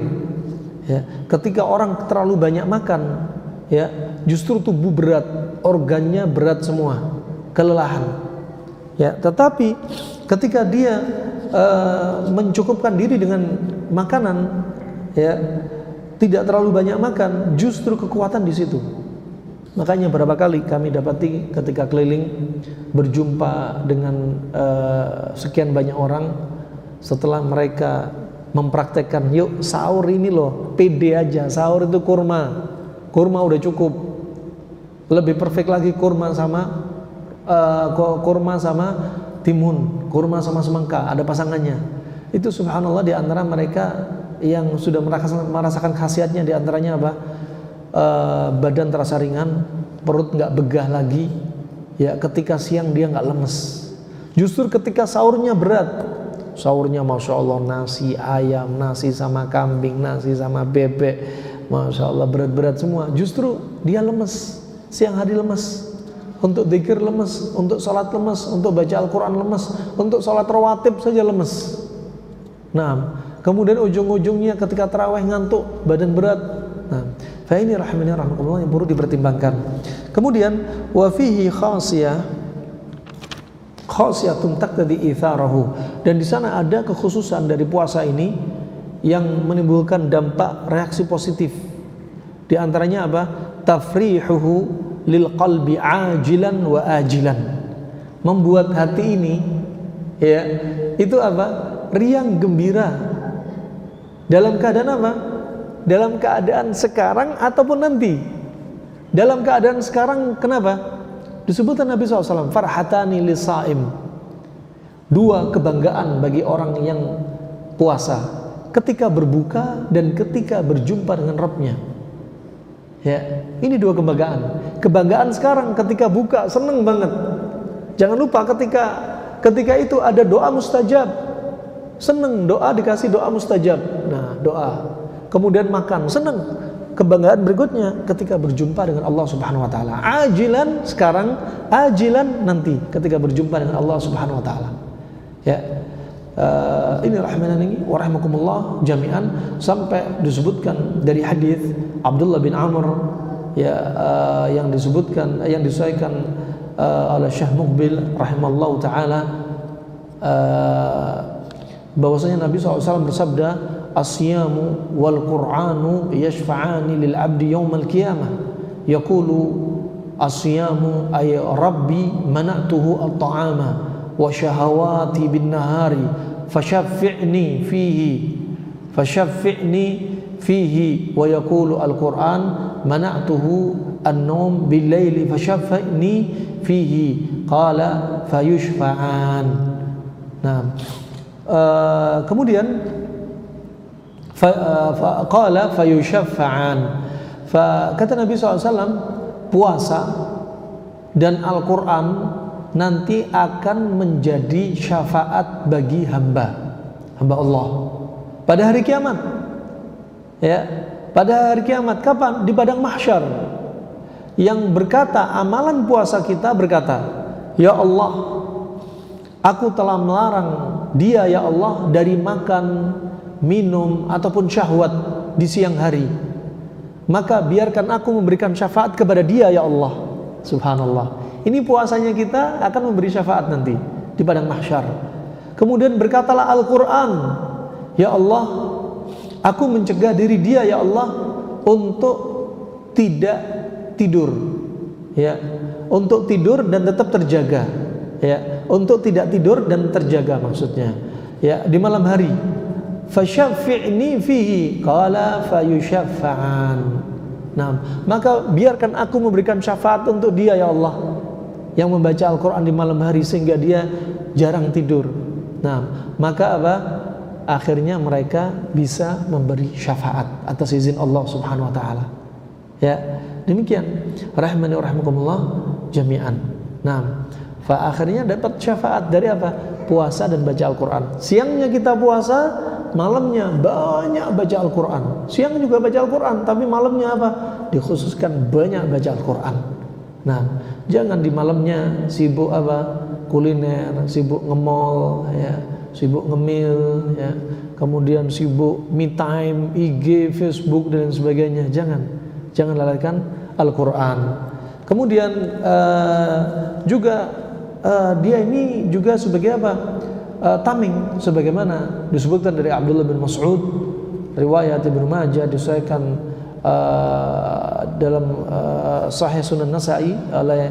Ya, ketika orang terlalu banyak makan, ya, justru tubuh berat, organnya berat semua, kelelahan. Ya, tetapi ketika dia mencukupkan diri dengan makanan, ya, tidak terlalu banyak makan, justru kekuatan di situ. Makanya berapa kali kami dapati ketika keliling berjumpa dengan sekian banyak orang, setelah mereka mempraktekkan, yuk sahur ini loh, pede aja, sahur itu kurma udah cukup, lebih perfect lagi kurma sama timun, kurma sama semangka, ada pasangannya. Itu subhanallah di antara mereka yang sudah merasakan khasiatnya, di antaranya apa? Badan terasa ringan, perut nggak begah lagi. Ya, ketika siang dia nggak lemes. Justru ketika sahurnya berat, sahurnya masya Allah nasi ayam, nasi sama kambing, nasi sama bebek, masya Allah berat-berat semua. Justru dia lemes, siang hari lemes, untuk zikir lemes, untuk sholat lemes, untuk baca Al-Quran lemes, untuk sholat rawatib saja lemes. Nah, kemudian ujung-ujungnya ketika tarawih ngantuk, badan berat. Nah, fa ini rahimani rahmatullah yang perlu dipertimbangkan. Kemudian wa fihi khasiyatun taqtadi itharahu, dan di sana ada kekhususan dari puasa ini yang menimbulkan dampak reaksi positif. Di antaranya apa? Tafrihuhu lil qalbi ajilan wa ajilan. Membuat hati ini ya, itu apa? Riang gembira. Dalam keadaan apa? Dalam keadaan sekarang ataupun nanti. Dalam keadaan sekarang kenapa? Disebutkan Nabi SAW, farhatani lisaim, dua kebanggaan bagi orang yang puasa, ketika berbuka dan ketika berjumpa dengan Rabbnya. Ya, ini dua kebanggaan. Kebanggaan sekarang ketika buka, seneng banget. Jangan lupa ketika itu ada doa mustajab. Seneng, doa dikasih doa mustajab. Nah, doa. Kemudian makan, seneng. Kebanggaan berikutnya ketika berjumpa dengan Allah Subhanahu wa taala. Ajilan sekarang, ajilan nanti ketika berjumpa dengan Allah Subhanahu wa taala. Ya. Ini rahimani wa rahimakumullah jami'an, sampai disebutkan dari hadis Abdullah bin Amr ya, yang disahihkan oleh Syekh Muqbil rahimallahu taala, bahwasanya Nabi SAW bersabda, asyamu wal qur'anu yashfa'ani lil abdi yawmal qiyamah, yaqulu asyamu ay rabbi mana'tuhu at-ta'ama wa syahawati bin nahari fashaffi'ni fihi wa yaqulu al-qur'an mana'tuhu an-nawm bil laili fashaffi'ni fihi qala fayushfa'an. Nah, kemudian qala fayushaffa'an. Kata Nabi SAW, puasa dan Al-Quran nanti akan menjadi syafaat bagi hamba Allah pada hari kiamat. Ya, pada hari kiamat kapan? Di padang mahsyar. Yang berkata, amalan puasa kita berkata, ya Allah, aku telah melarang dia ya Allah dari makan, minum ataupun syahwat di siang hari, maka biarkan aku memberikan syafaat kepada dia ya Allah. Subhanallah, ini puasanya kita akan memberi syafaat nanti di padang mahsyar. Kemudian berkatalah Al-Quran, ya Allah, aku mencegah diri dia ya Allah untuk tidak tidur, ya, untuk tidur dan tetap terjaga, ya, untuk tidak tidur dan terjaga maksudnya, ya, di malam hari. Fashaffi'ni fihi qala fayushaffa'an. Nah, maka biarkan aku memberikan syafaat untuk dia ya Allah yang membaca Al-Quran di malam hari sehingga dia jarang tidur. Nah, maka apa? Akhirnya mereka bisa memberi syafaat atas izin Allah Subhanahu wa taala. Ya, demikian rahimani wa rahimakumullah jami'an. Nah, akhirnya dapat syafaat dari apa? Puasa dan baca Al-Quran. Siangnya kita puasa, malamnya banyak baca Al-Quran. Siang juga baca Al-Quran, tapi malamnya apa? Dikhususkan banyak baca Al-Quran. Nah, jangan di malamnya sibuk apa? Kuliner, sibuk nge-mall, ya, sibuk ngemil, ya, kemudian sibuk me time, IG, Facebook dan sebagainya. Jangan lalaikan Al-Quran. Kemudian juga dia ini juga sebagai apa? Taming, sebagaimana disebutkan dari Abdullah bin Mas'ud, riwayat Ibnu Majah, disahihkan dalam Sahih Sunan Nasa'i oleh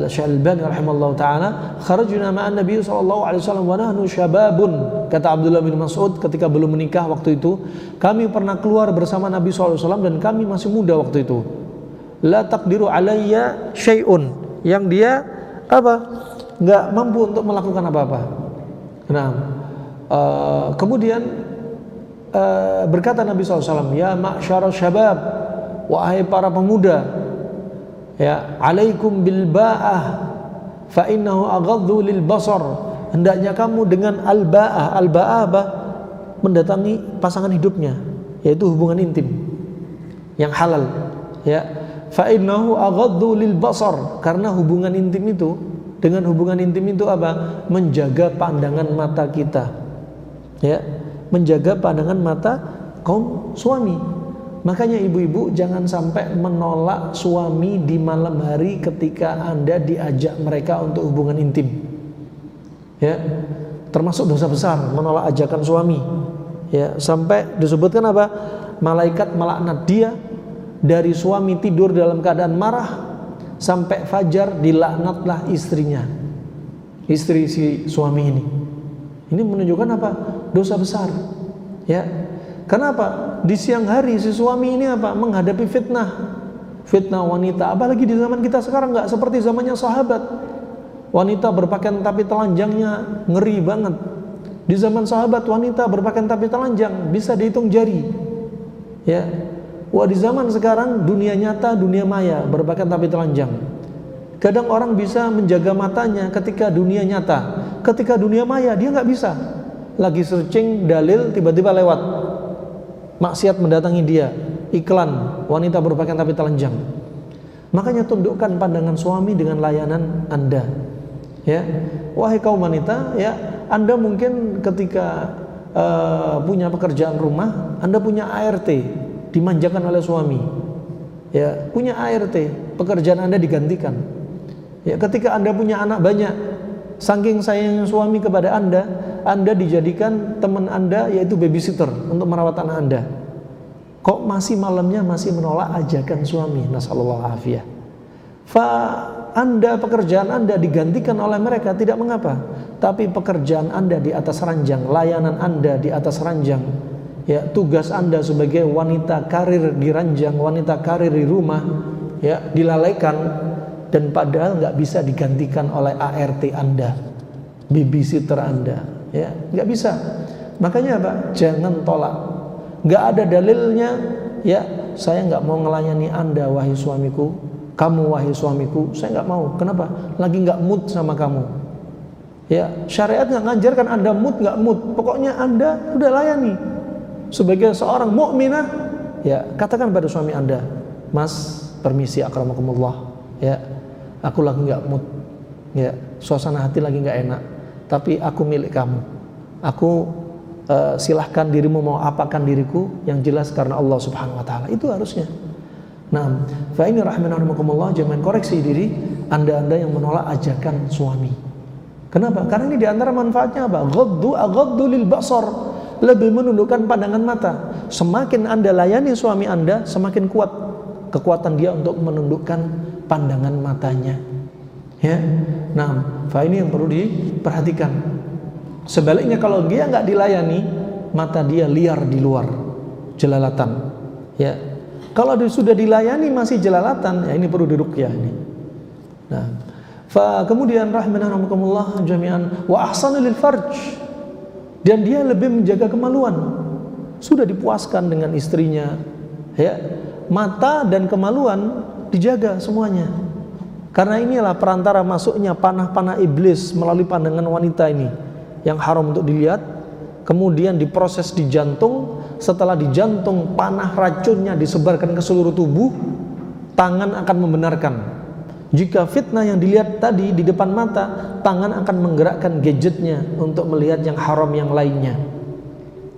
Syekh Al-Albani rahimallahu taala, kharajna ma'an Nabi sallallahu alaihi wasallam wa nahnu syababun. Kata Abdullah bin Mas'ud, ketika belum menikah waktu itu, kami pernah keluar bersama Nabi sallallahu alaihi wasallam dan kami masih muda waktu itu. La taqdiru alayya syai'un, yang dia apa? Enggak mampu untuk melakukan apa-apa. Nah, kemudian berkata Nabi SAW, ya ma'syarul syabab, wahai para pemuda, ya, alaikum bil ba'ah fa innahu aghaddu lil basar. Hendaknya kamu dengan al-ba'ah. Al-ba'ah apa? Mendatangi pasangan hidupnya, yaitu hubungan intim yang halal, ya. Fa innahu aghaddu lil basar, karena hubungan intim itu, dengan hubungan intim itu apa? Menjaga pandangan mata kita, ya, menjaga pandangan mata kaum suami. Makanya ibu-ibu jangan sampai menolak suami di malam hari ketika Anda diajak mereka untuk hubungan intim. Ya, termasuk dosa besar menolak ajakan suami. Ya, sampai disebutkan apa? Malaikat melaknat dia dari suami tidur dalam keadaan marah sampai fajar, dilaknatlah istrinya. Istri si suami ini. Ini menunjukkan apa? Dosa besar. Ya. Kenapa? Di siang hari si suami ini apa? Menghadapi fitnah. Fitnah wanita. Apalagi di zaman kita sekarang nggak seperti zamannya sahabat. Wanita berpakaian tapi telanjangnya ngeri banget. Di zaman sahabat wanita berpakaian tapi telanjang bisa dihitung jari. Ya. Wah, di zaman sekarang dunia nyata, dunia maya, berpakaian tapi telanjang. Kadang orang bisa menjaga matanya ketika dunia nyata. Ketika dunia maya dia nggak bisa. Lagi searching dalil tiba-tiba lewat maksiat mendatangi dia, iklan wanita berpakaian tapi telanjang. Makanya tundukkan pandangan suami dengan layanan Anda. Ya, wahai kaum wanita, ya, Anda mungkin ketika punya pekerjaan rumah, Anda punya ART, dimanjakan oleh suami. Ya, punya ART, pekerjaan Anda digantikan. Ya, ketika Anda punya anak banyak, saking sayangnya suami kepada Anda dijadikan teman Anda, yaitu babysitter untuk merawat anak Anda. Kok masih malamnya masih menolak ajakan suami? Nasallallahu afiyah. Anda, pekerjaan Anda digantikan oleh mereka tidak mengapa, tapi pekerjaan Anda di atas ranjang, layanan Anda di atas ranjang, ya, tugas Anda sebagai wanita karir di ranjang, wanita karir di rumah, ya, dilalaikan, dan padahal nggak bisa digantikan oleh ART Anda, babysitter Anda, ya, nggak bisa. Makanya apa? Jangan tolak. Nggak ada dalilnya, ya, saya nggak mau ngelayani Anda wahai suamiku, kamu wahai suamiku, saya nggak mau. Kenapa? Lagi nggak mood sama kamu. Ya, syariat nggak ngajarkan Anda mood nggak mood. Pokoknya Anda udah layani. Sebagai seorang mukminah, ya, katakan pada suami Anda, Mas, permisi akramakumullah, ya, aku lagi nggak mood, ya, suasana hati lagi nggak enak, tapi aku milik kamu. Aku silahkan dirimu mau apakan diriku, yang jelas karena Allah Subhanahu Wa Taala. Itu harusnya. Nah, fa ini rahimanakumullah, jangan koreksi diri Anda yang menolak ajakan suami. Kenapa? Karena ini diantara manfaatnya apa? Ghaddu lil basar, lebih menundukkan pandangan mata. Semakin Anda layani suami Anda, semakin kuat kekuatan dia untuk menundukkan pandangan matanya. Ya, nah, fa ini yang perlu diperhatikan. Sebaliknya kalau dia nggak dilayani, mata dia liar di luar, jelalatan. Ya, kalau dia sudah dilayani masih jelalatan, ya ini perlu diruqyah ini. Nah, kemudian rahimanakumullah jami'an, wa ahsanu lil farj, dan dia lebih menjaga kemaluan. Sudah dipuaskan dengan istrinya, ya, mata dan kemaluan dijaga semuanya. Karena inilah perantara masuknya panah-panah iblis melalui pandangan wanita ini yang haram untuk dilihat, kemudian diproses di jantung. Setelah di jantung, panah racunnya disebarkan ke seluruh tubuh, tangan akan membenarkan. Jika fitnah yang dilihat tadi di depan mata, tangan akan menggerakkan gadgetnya untuk melihat yang haram yang lainnya.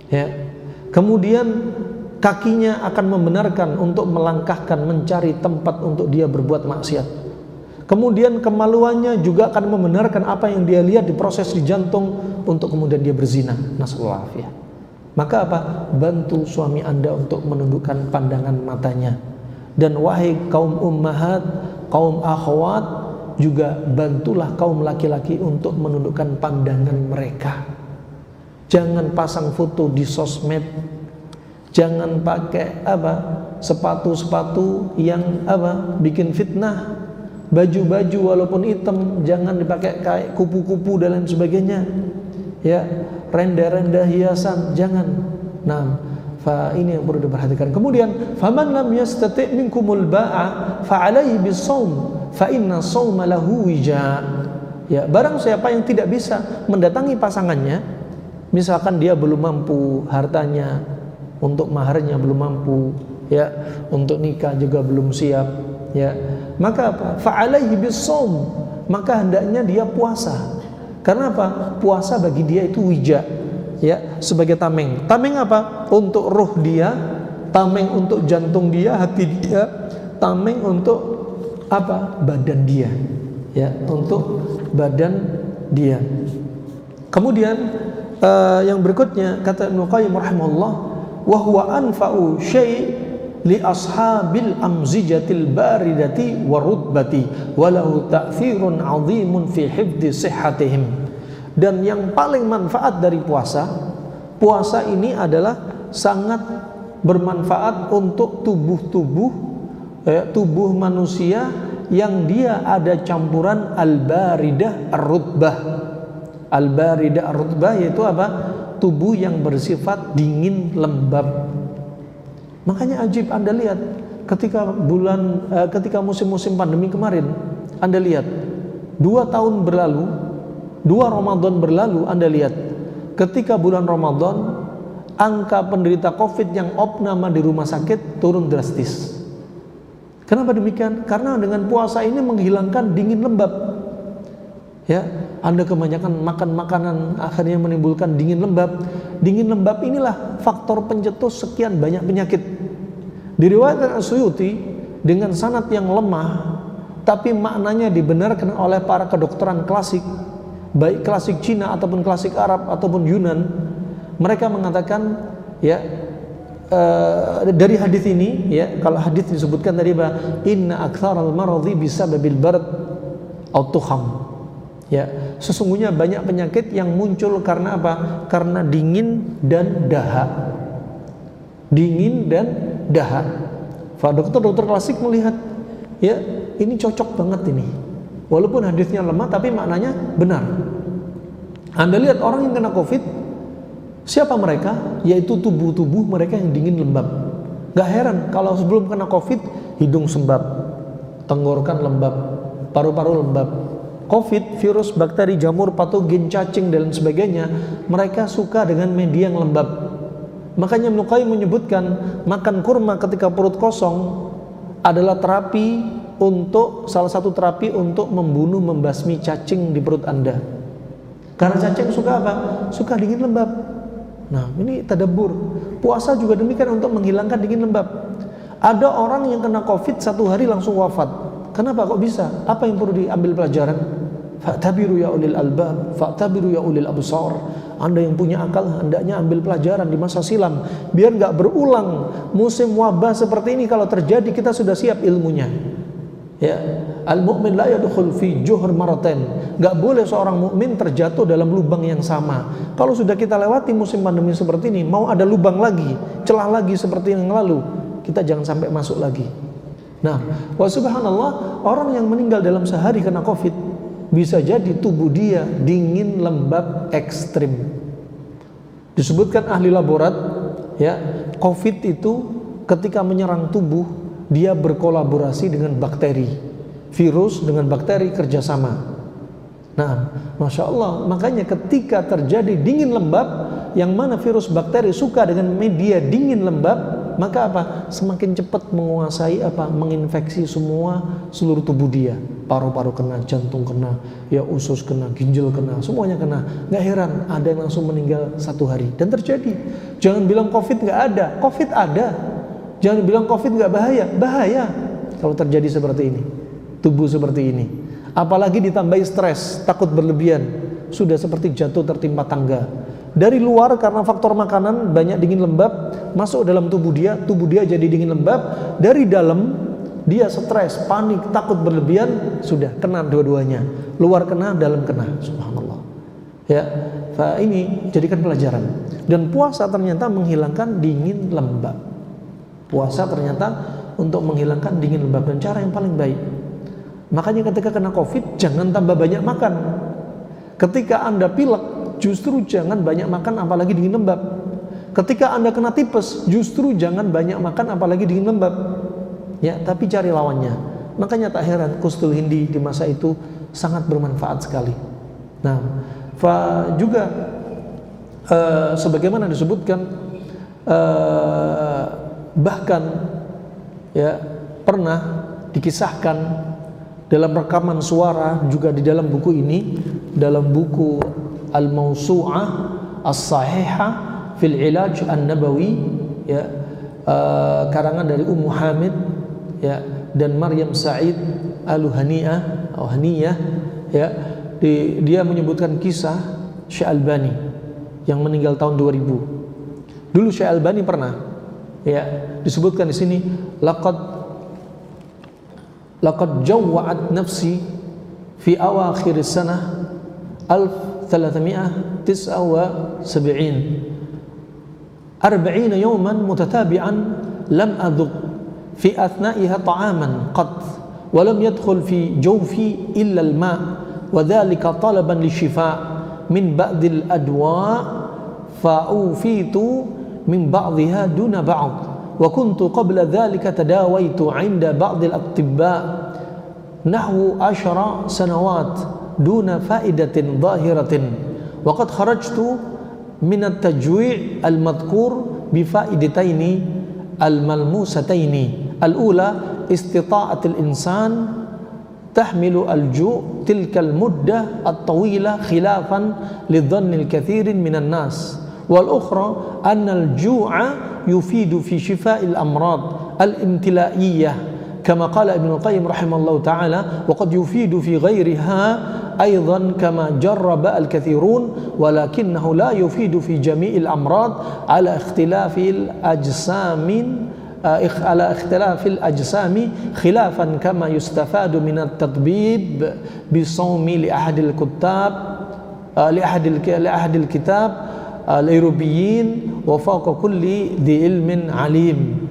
Ya. Kemudian kakinya akan membenarkan untuk melangkahkan, mencari tempat untuk dia berbuat maksiat. Kemudian kemaluannya juga akan membenarkan apa yang dia lihat diproses di jantung untuk kemudian dia berzina. Nasallahu alaihi. Maka apa? Bantu suami Anda untuk menundukkan pandangan matanya. Dan wahai kaum ummahat, kaum akhwat, juga bantulah kaum laki-laki untuk menundukkan pandangan mereka. Jangan pasang foto di sosmed. Jangan pakai apa? Sepatu-sepatu yang apa? Bikin fitnah. Baju-baju walaupun hitam jangan dipakai kayak kupu-kupu dan lain sebagainya. ya, renda-renda hiasan, jangan. Nah, ini yang perlu diperhatikan. Kemudian, faman lam yastati' minkumul ba'a fa 'alaihi bis-shaum fa inna shauma lahu wija. Ya, barang siapa yang tidak bisa mendatangi pasangannya, misalkan dia belum mampu hartanya, untuk maharnya belum mampu, ya, untuk nikah juga belum siap, ya, maka apa? Fa 'alaihi bis-shaum, maka hendaknya dia puasa. Karena apa? Puasa bagi dia itu wija, ya, sebagai tameng. Tameng apa? Untuk ruh dia, tameng untuk jantung dia, hati dia, tameng untuk apa? Badan dia, ya, untuk badan dia. Kemudian yang berikutnya kata Ibnu Qayyim rahimahullah, wa huwa anfa'u syai' li ashabil amzijatil baridati warudbati walahu ta'thirun 'azimun fi hifdzi sihhatihim. Dan yang paling manfaat dari puasa ini adalah sangat bermanfaat untuk tubuh manusia yang dia ada campuran al-baridah ar-rutbah. Al-baridah ar-rutbah yaitu apa? Tubuh yang bersifat dingin lembab. Makanya ajib, Anda lihat ketika musim-musim pandemi kemarin, Anda lihat 2 tahun berlalu, 2 Ramadan berlalu, Anda lihat ketika bulan Ramadan angka penderita COVID yang opname di rumah sakit turun drastis. Kenapa demikian? Karena dengan puasa ini menghilangkan dingin lembab. Ya, Anda kebanyakan makan makanan akhirnya menimbulkan dingin lembab. Dingin lembab inilah faktor pencetus sekian banyak penyakit. Diriwayatkan As-Suyuti dengan sanad yang lemah, tapi maknanya dibenarkan oleh para kedokteran klasik, baik klasik Cina ataupun klasik Arab ataupun Yunan. Mereka mengatakan, ya, dari hadis ini, ya, kalau hadis disebutkan tadi bahwa inna aktsaral maradhi bisababil barad aw tukham. Ya, sesungguhnya banyak penyakit yang muncul karena apa? Karena dingin dan dahak. Dingin dan dahak. Dokter-dokter klasik melihat, ya, ini cocok banget ini. Walaupun hadisnya lemah tapi maknanya benar. Anda lihat orang yang kena COVID, siapa mereka? Yaitu tubuh-tubuh mereka yang dingin lembab. Gak heran kalau sebelum kena COVID hidung sembab, tenggorokan lembab, paru-paru lembab. COVID, virus, bakteri, jamur, patogen, cacing dan sebagainya, mereka suka dengan media yang lembab. Makanya Ibnu Qayyim menyebutkan makan kurma ketika perut kosong adalah salah satu terapi untuk membunuh, membasmi cacing di perut Anda. Karena cacing suka apa? Suka dingin lembab. Nah, ini tadabbur. Puasa juga demikian untuk menghilangkan dingin lembab. Ada orang yang kena COVID 1 hari langsung wafat. Kenapa kok bisa? Apa yang perlu diambil pelajaran? Fa'tabiru ya ulil albab, fa'tabiru ya ulil absar. Anda yang punya akal hendaknya ambil pelajaran di masa silam biar enggak berulang musim wabah seperti ini. Kalau terjadi kita sudah siap ilmunya. Ya, al-mu'min la yadkhul fi juhr maratain. Enggak boleh seorang mukmin terjatuh dalam lubang yang sama. Kalau sudah kita lewati musim pandemi seperti ini, mau ada lubang lagi, celah lagi seperti yang lalu, kita jangan sampai masuk lagi. Nah, wa subhanallah, orang yang meninggal dalam sehari kena COVID bisa jadi tubuh dia dingin lembab ekstrim. Disebutkan ahli laborat, ya, COVID itu ketika menyerang tubuh dia berkolaborasi dengan bakteri, virus dengan bakteri kerjasama. Nah, Masya Allah, makanya ketika terjadi dingin lembab, yang mana virus bakteri suka dengan media dingin lembab, maka apa? Semakin cepat menguasai apa? Menginfeksi seluruh tubuh dia. Paru-paru kena, jantung kena, ya usus kena, ginjal kena, semuanya kena. Nggak heran ada yang langsung meninggal 1 hari. Dan terjadi. Jangan bilang COVID nggak ada, COVID ada. Jangan bilang COVID nggak bahaya, bahaya kalau terjadi seperti ini. Tubuh seperti ini. Apalagi ditambahi stres, takut berlebihan, sudah seperti jatuh tertimpa tangga. Dari luar karena faktor makanan banyak dingin lembab masuk dalam tubuh dia jadi dingin lembab. Dari dalam dia stres, panik, takut berlebihan, sudah kena dua-duanya. Luar kena, dalam kena. Subhanallah. Ya, ini jadikan pelajaran. Dan puasa ternyata menghilangkan dingin lembab. Puasa ternyata untuk menghilangkan dingin lembab dan cara yang paling baik. Makanya ketika kena COVID jangan tambah banyak makan. Ketika Anda pilek, justru jangan banyak makan apalagi dingin lembab. Ketika Anda kena tipes, justru jangan banyak makan apalagi dingin lembab. Ya, tapi cari lawannya. Makanya tak heran Qustul Hindi di masa itu sangat bermanfaat sekali. Nah, juga sebagaimana disebutkan, bahkan ya pernah dikisahkan dalam rekaman suara juga di dalam buku ini, dalam buku Al-Mawsu'ah As-Sahihah fil Ilaj An-Nabawi, ya, karangan dari Ummu Hamid, ya, dan Maryam Sa'id Al-Haniyah atau Haniyah, ya, dia menyebutkan kisah Syekh Albani yang meninggal tahun 2000. Dulu Syekh Albani pernah, ya, disebutkan di sini, laqad jawwa'at nafsi fi awakhir sanah 1379 40 yawman mutatabi'an lam adhuq fi athna'iha ta'aman qat wa lam yadkhul fi jawfi illa al-ma' wa dhalika talaban lishifa' min ba'dil adwa' fa'ufitu min ba'dhiha duna ba'd wa kuntu qabla dhalika tadawaitu 'inda ba'dil atibba' nahwu 10 sanawat duna fa'idatin zahiratin wa qad kharajtu min at-tajwi' al-madhkur bi fa'idataini al-malmusataini al-ula istita'at al-insan tahmilu al-ju' tilka al-muddah at-tawila khilafan lidhanni al-kathirin minan nas wal ukhra anna al-ju'a yufidu fi shifa'il amrad al-imtila'iyyah kama qala Ibnu Qayyim rahimallahu ta'ala wa qad yufidu fi ghairiha aidan kama jarraba al-kathirun walakinnahu la yufidu fi jami'il amrad ala ikhtilafil ajsami khilafan kama yustafadu min at-tadbib bi sawmi li ahadil kitab al-Irubiyyin wa fawqa kulli dhi ilmin alim.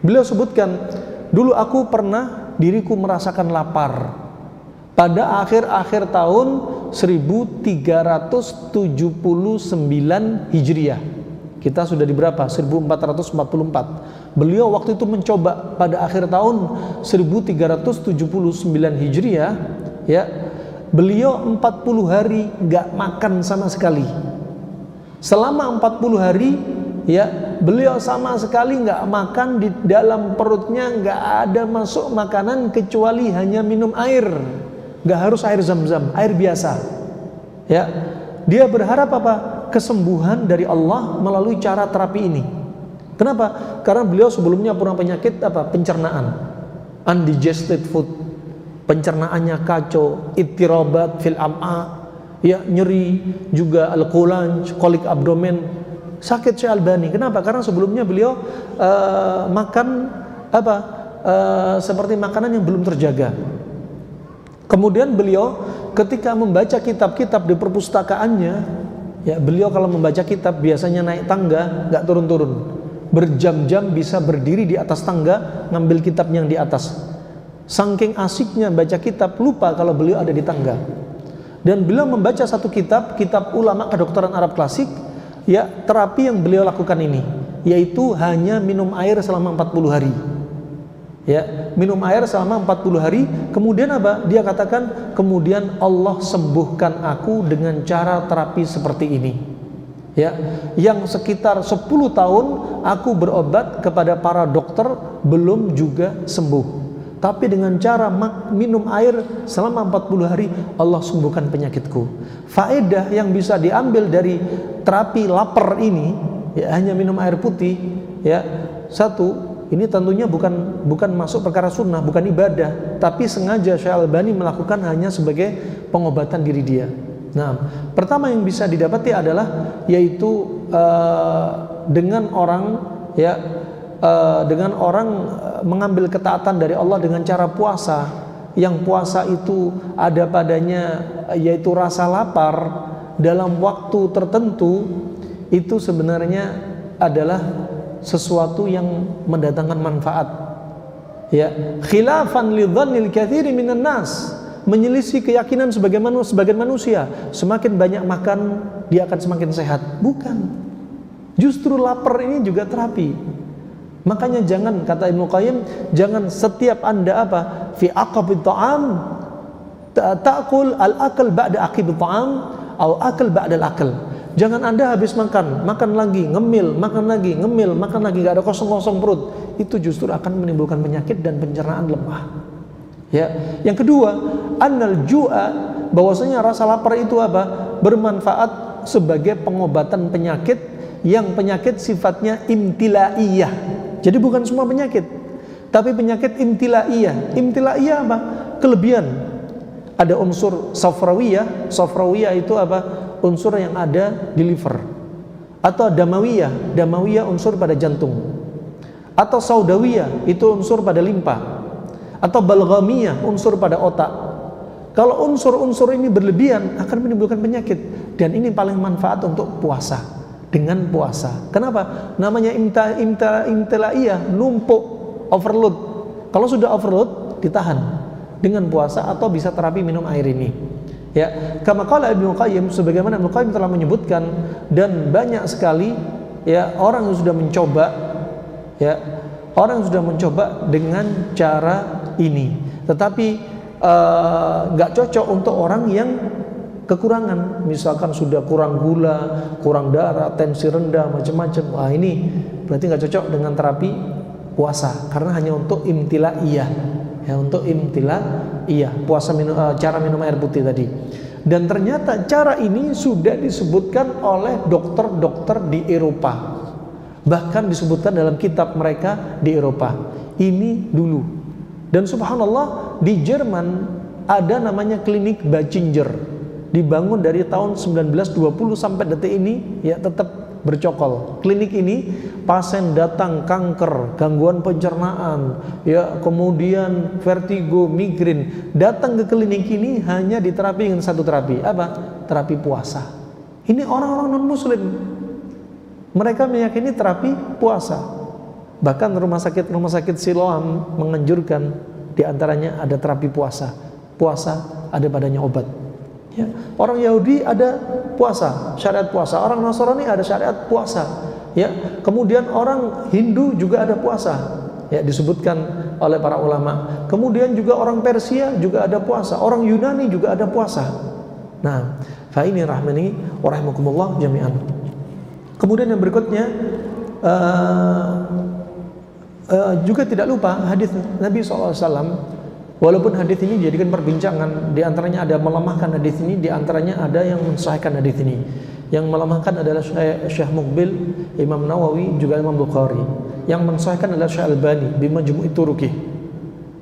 Beliau sebutkan, dulu aku pernah diriku merasakan lapar pada akhir-akhir tahun 1379 Hijriah. Kita sudah di berapa? 1444. Beliau waktu itu mencoba pada akhir tahun 1379 Hijriah, ya. Beliau 40 hari enggak makan sama sekali. Selama 40 hari, ya, beliau sama sekali enggak makan, di dalam perutnya enggak ada masuk makanan kecuali hanya minum air. Enggak harus air zam-zam, air biasa. Ya. Dia berharap apa? Kesembuhan dari Allah melalui cara terapi ini. Kenapa? Karena beliau sebelumnya pernah penyakit apa? Pencernaan, undigested food, pencernaannya kacau, ittirabat fil am'a, ya, nyeri, juga al-qulanj, kolik abdomen, sakit Syekh Albani. Kenapa? Karena sebelumnya beliau makan apa? Seperti makanan yang belum terjaga. Kemudian beliau ketika membaca kitab-kitab di perpustakaannya, ya, beliau kalau membaca kitab biasanya naik tangga, nggak turun-turun, berjam-jam bisa berdiri di atas tangga ngambil kitab yang di atas. Saking asiknya baca kitab, lupa kalau beliau ada di tangga. Dan beliau membaca satu kitab ulama kedokteran Arab klasik, ya, terapi yang beliau lakukan ini, yaitu hanya minum air selama 40 hari. Ya, minum air selama 40 hari, kemudian apa? Dia katakan, kemudian Allah sembuhkan aku dengan cara terapi seperti ini. Ya, yang sekitar 10 tahun aku berobat kepada para dokter belum juga sembuh. Tapi dengan cara minum air selama 40 hari Allah sembuhkan penyakitku. Faedah yang bisa diambil dari terapi lapar ini, ya, hanya minum air putih, ya. Satu, ini tentunya bukan masuk perkara sunnah, bukan ibadah, tapi sengaja Syekh Albani melakukan hanya sebagai pengobatan diri dia. Nah, pertama yang bisa didapati adalah yaitu dengan orang, ya, dengan orang mengambil ketaatan dari Allah dengan cara puasa, yang puasa itu ada padanya yaitu rasa lapar dalam waktu tertentu, itu sebenarnya adalah sesuatu yang mendatangkan manfaat, ya, khilafan lidhannil katsiri minan nas, menyelisih keyakinan sebagian manusia. Semakin banyak makan, dia akan semakin sehat. Bukan. Justru lapar ini juga terapi. Makanya jangan, kata Ibnu Qayyim, jangan setiap Anda fi aqabit ta'am ta'kul al-akal ba'da aqibit ta'am atau akal ba'da al-akal. Jangan Anda habis makan lagi, ngemil, makan lagi, ngemil, makan lagi, gak ada kosong-kosong perut. Itu justru akan menimbulkan penyakit dan pencernaan lemah. Ya, yang kedua, annal ju'a, bahwasanya rasa lapar itu bermanfaat sebagai pengobatan penyakit yang penyakit sifatnya imtilaiyah. Jadi bukan semua penyakit, tapi penyakit imtilaiyah. Imtilaiyah kelebihan. Ada unsur safrawiyah. Safrawiyah itu unsur yang ada di liver. Atau damawiyah. Damawiyah unsur pada jantung. Atau saudawiyah, itu unsur pada limpa. Atau balghamiyah, unsur pada otak. Kalau unsur-unsur ini berlebihan akan menimbulkan penyakit. Dan ini paling manfaat untuk puasa. Dengan puasa. Kenapa? Namanya imtilaiyah, numpuk, overload. Kalau sudah overload, ditahan dengan puasa atau bisa terapi minum air ini. Ya, kama qala Ibnu Qayyim, sebagaimana Ibnu Qayyim telah menyebutkan, dan banyak sekali ya orang yang sudah mencoba, ya orang yang sudah mencoba dengan cara ini, tetapi nggak cocok untuk orang yang kekurangan, misalkan sudah kurang gula, kurang darah, tensi rendah, macam-macam. Wah, ini berarti nggak cocok dengan terapi puasa, karena hanya untuk imtilaiyah. Ya, untuk imtilaiyah, puasa cara minum air putih tadi. Dan ternyata cara ini sudah disebutkan oleh dokter-dokter di Eropa. Bahkan disebutkan dalam kitab mereka di Eropa. Ini dulu. Dan subhanallah, di Jerman ada namanya klinik Bachinger. Dibangun dari tahun 1920 sampai detik ini ya tetap bercokol. Klinik ini pasien datang kanker, gangguan pencernaan, ya kemudian vertigo, migrain, datang ke klinik ini hanya diterapi dengan satu terapi. Terapi puasa. Ini orang-orang non muslim. Mereka meyakini terapi puasa. Bahkan rumah sakit Siloam menganjurkan diantaranya ada terapi puasa. Puasa ada padanya obat. Ya, orang Yahudi ada puasa, syariat puasa. Orang Nasrani ada syariat puasa. Ya, kemudian orang Hindu juga ada puasa. Ya, disebutkan oleh para ulama. Kemudian juga orang Persia juga ada puasa. Orang Yunani juga ada puasa. Nah, fa ini rahmani wa rahimakumullah jami'an. Kemudian yang berikutnya juga tidak lupa hadis Nabi SAW. Walaupun hadis ini dijadikan perbincangan, di antaranya ada melemahkan hadis ini, di antaranya ada yang mensahihkan hadis ini. Yang melemahkan adalah Syekh Muqbil, Imam Nawawi, juga Imam Bukhari. Yang mensahihkan adalah Syekh Albani bi Majmu'i Turuqih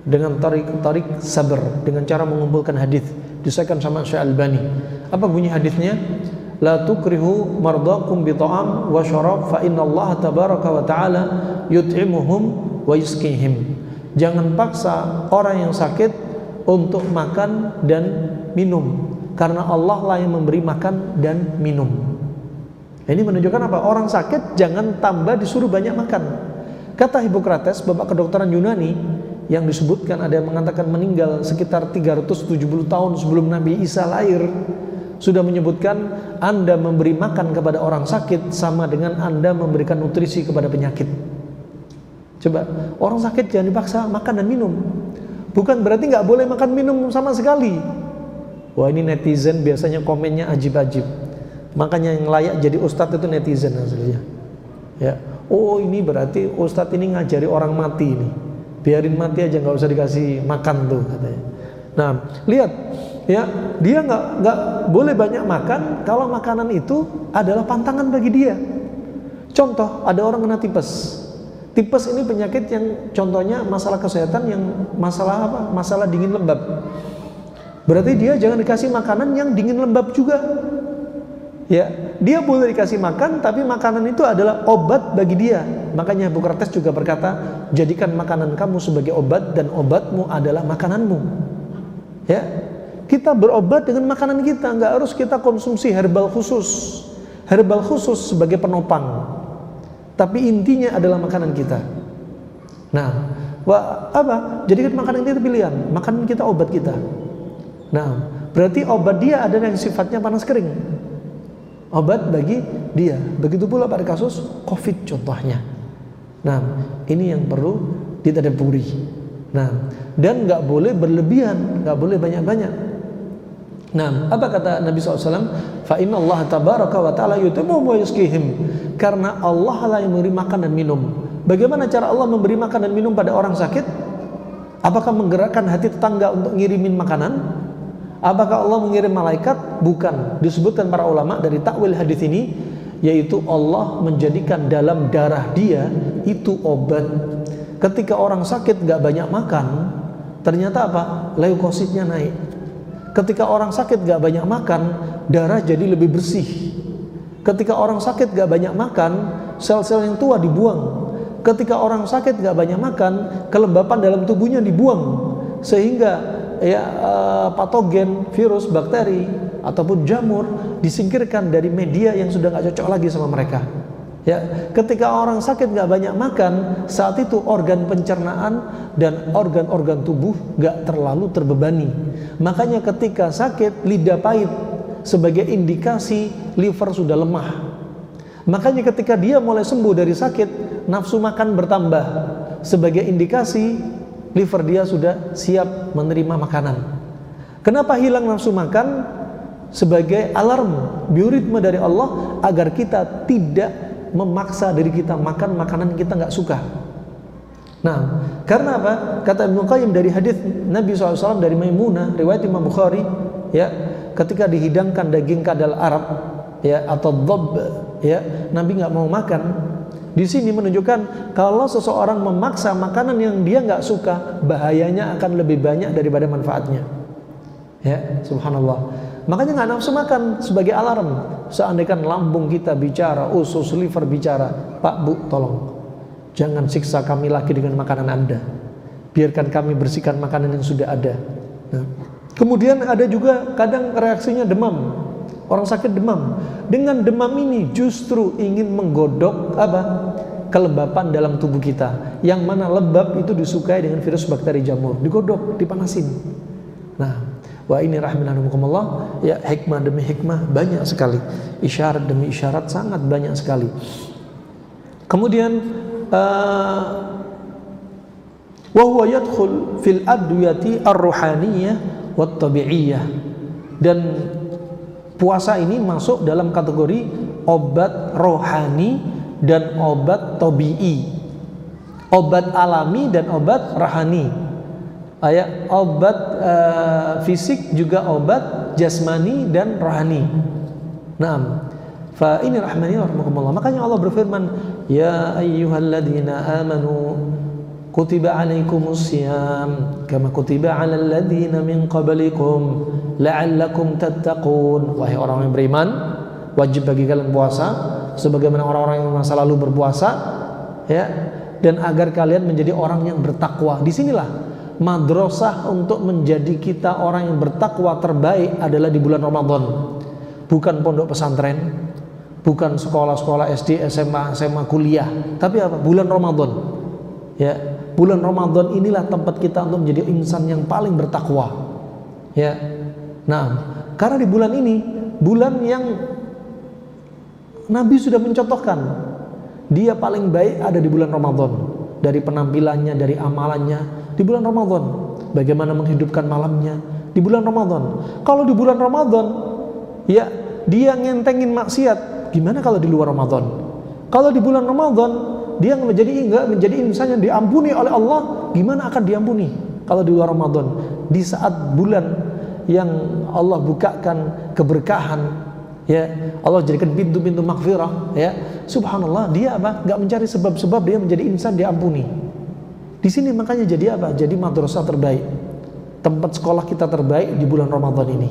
dengan tarik sabr, dengan cara mengumpulkan hadis, disahihkan sama Syekh Albani. Apa bunyi hadisnya? La tukrihu mardakum bi ta'am wa syarab fa innallaha tabaraka wa ta'ala yut'imuhum wa yusqihim. Jangan paksa orang yang sakit untuk makan dan minum, karena Allah lah yang memberi makan dan minum. Ini menunjukkan apa? Orang sakit jangan tambah disuruh banyak makan. Kata Hippocrates, bapak kedokteran Yunani, yang disebutkan ada yang mengatakan meninggal sekitar 370 tahun sebelum Nabi Isa lahir, sudah menyebutkan Anda memberi makan kepada orang sakit sama dengan Anda memberikan nutrisi kepada penyakit. Coba, orang sakit jangan dipaksa makan dan minum. Bukan berarti nggak boleh makan minum sama sekali. Wah, ini netizen biasanya komennya ajib-ajib. Makanya yang layak jadi ustadz itu netizen hasilnya. Ya, oh ini berarti ustadz ini ngajari orang mati ini. Biarin mati aja, nggak usah dikasih makan tuh katanya. Nah, lihat ya, dia nggak boleh banyak makan kalau makanan itu adalah pantangan bagi dia. Contoh, ada orang kena tipes. Tipes ini penyakit yang contohnya masalah kesehatan yang masalah dingin lembab. Berarti dia jangan dikasih makanan yang dingin lembab juga. Ya, dia boleh dikasih makan, tapi makanan itu adalah obat bagi dia. Makanya Hippocrates juga berkata, jadikan makanan kamu sebagai obat dan obatmu adalah makananmu. Ya, kita berobat dengan makanan kita, nggak harus kita konsumsi herbal khusus. Herbal khusus sebagai penopang. Tapi intinya adalah makanan kita. Nah, jadikan makanan kita pilihan, makanan kita obat kita. Nah, berarti obat dia ada yang sifatnya panas kering. Obat bagi dia. Begitu pula pada kasus COVID contohnya. Nah, ini yang perlu ditadaburi. Nah, dan nggak boleh berlebihan, nggak boleh banyak-banyak. Nah, apa kata Nabi SAW? Fa inna Allah tabaraka wa ta'ala yutimu wa yuskihim. Karena Allah lah yang memberi makan dan minum. Bagaimana cara Allah memberi makan dan minum pada orang sakit? Apakah menggerakkan hati tetangga untuk ngirimin makanan? Apakah Allah mengirim malaikat? Bukan. Disebutkan para ulama dari takwil hadis ini, yaitu Allah menjadikan dalam darah dia itu obat. Ketika orang sakit gak banyak makan, ternyata apa? Leukositnya naik. Ketika orang sakit gak banyak makan, darah jadi lebih bersih. Ketika orang sakit gak banyak makan, sel-sel yang tua dibuang. Ketika orang sakit gak banyak makan, kelembapan dalam tubuhnya dibuang, sehingga patogen, virus, bakteri ataupun jamur disingkirkan dari media yang sudah gak cocok lagi sama mereka. Ya, ketika orang sakit gak banyak makan, saat itu organ pencernaan dan organ-organ tubuh gak terlalu terbebani. Makanya ketika sakit lidah pahit sebagai indikasi liver sudah lemah. Makanya ketika dia mulai sembuh dari sakit, nafsu makan bertambah sebagai indikasi liver dia sudah siap menerima makanan. Kenapa hilang nafsu makan? Sebagai alarm, bioritme dari Allah agar kita tidak memaksa diri kita makan makanan yang kita nggak suka. Nah, karena apa? Kata Ibnu Qayyim dari hadis Nabi SAW dari Maimunah, riwayat Imam Bukhari, ya, ketika dihidangkan daging kadal Arab, ya, atau dhab, ya, Nabi nggak mau makan. Di sini menunjukkan kalau seseorang memaksa makanan yang dia nggak suka, bahayanya akan lebih banyak daripada manfaatnya. Ya, subhanallah. Makanya nggak nafsu makan sebagai alarm. Seandainya lambung kita bicara, usus, liver bicara, Pak, Bu, tolong jangan siksa kami lagi dengan makanan Anda. Biarkan kami bersihkan makanan yang sudah ada. Nah, kemudian ada juga kadang reaksinya demam. Orang sakit demam. Dengan demam ini justru ingin menggodok apa? Kelembapan dalam tubuh kita. Yang mana lembab itu disukai dengan virus bakteri jamur. Digodok, dipanasin. Nah, wa ini rahimahumullah, ya, hikmah demi hikmah banyak sekali. Isyarat demi isyarat sangat banyak sekali. Kemudian wa huwa yadkhul fil adwiyati ar-ruhaniyah wat tabi'iyah. Dan puasa ini masuk dalam kategori obat rohani dan obat tabi'i. Obat alami dan obat rohani. Obat fisik juga obat jasmani dan rohani. Naam. Fa ini rahmani wa rahmakumullah. Makanya Allah berfirman, ya ayyuhalladzina amanu kutiba alaikumus syiyam kama kutiba alal ladzina min qablikum la'allakum tattaqun. Wahai orang yang beriman, wajib bagi kalian puasa sebagaimana orang-orang yang masa lalu berpuasa, ya, dan agar kalian menjadi orang yang bertakwa. Disinilah madrasah untuk menjadi kita orang yang bertakwa terbaik adalah di bulan Ramadan. Bukan pondok pesantren, bukan sekolah-sekolah SD, SMA, kuliah, tapi apa? Bulan Ramadan. Ya, bulan Ramadan inilah tempat kita untuk menjadi insan yang paling bertakwa. Ya. Nah, karena di bulan ini, bulan yang Nabi sudah mencontohkan, dia paling baik ada di bulan Ramadan. Dari penampilannya, dari amalannya, di bulan Ramadan. Bagaimana menghidupkan malamnya di bulan Ramadan. Kalau di bulan Ramadan, ya, dia ngentengin maksiat, gimana kalau di luar Ramadan? Kalau di bulan Ramadan dia enggak menjadi insan yang diampuni oleh Allah, gimana akan diampuni kalau di luar Ramadan? Di saat bulan yang Allah bukakan keberkahan, ya, Allah jadikan pintu-pintu maghfirah, ya, subhanallah, dia apa? Enggak mencari sebab-sebab, dia menjadi insan diampuni. Di sini makanya jadi apa? Jadi madrasah terbaik, tempat sekolah kita terbaik di bulan Ramadan ini.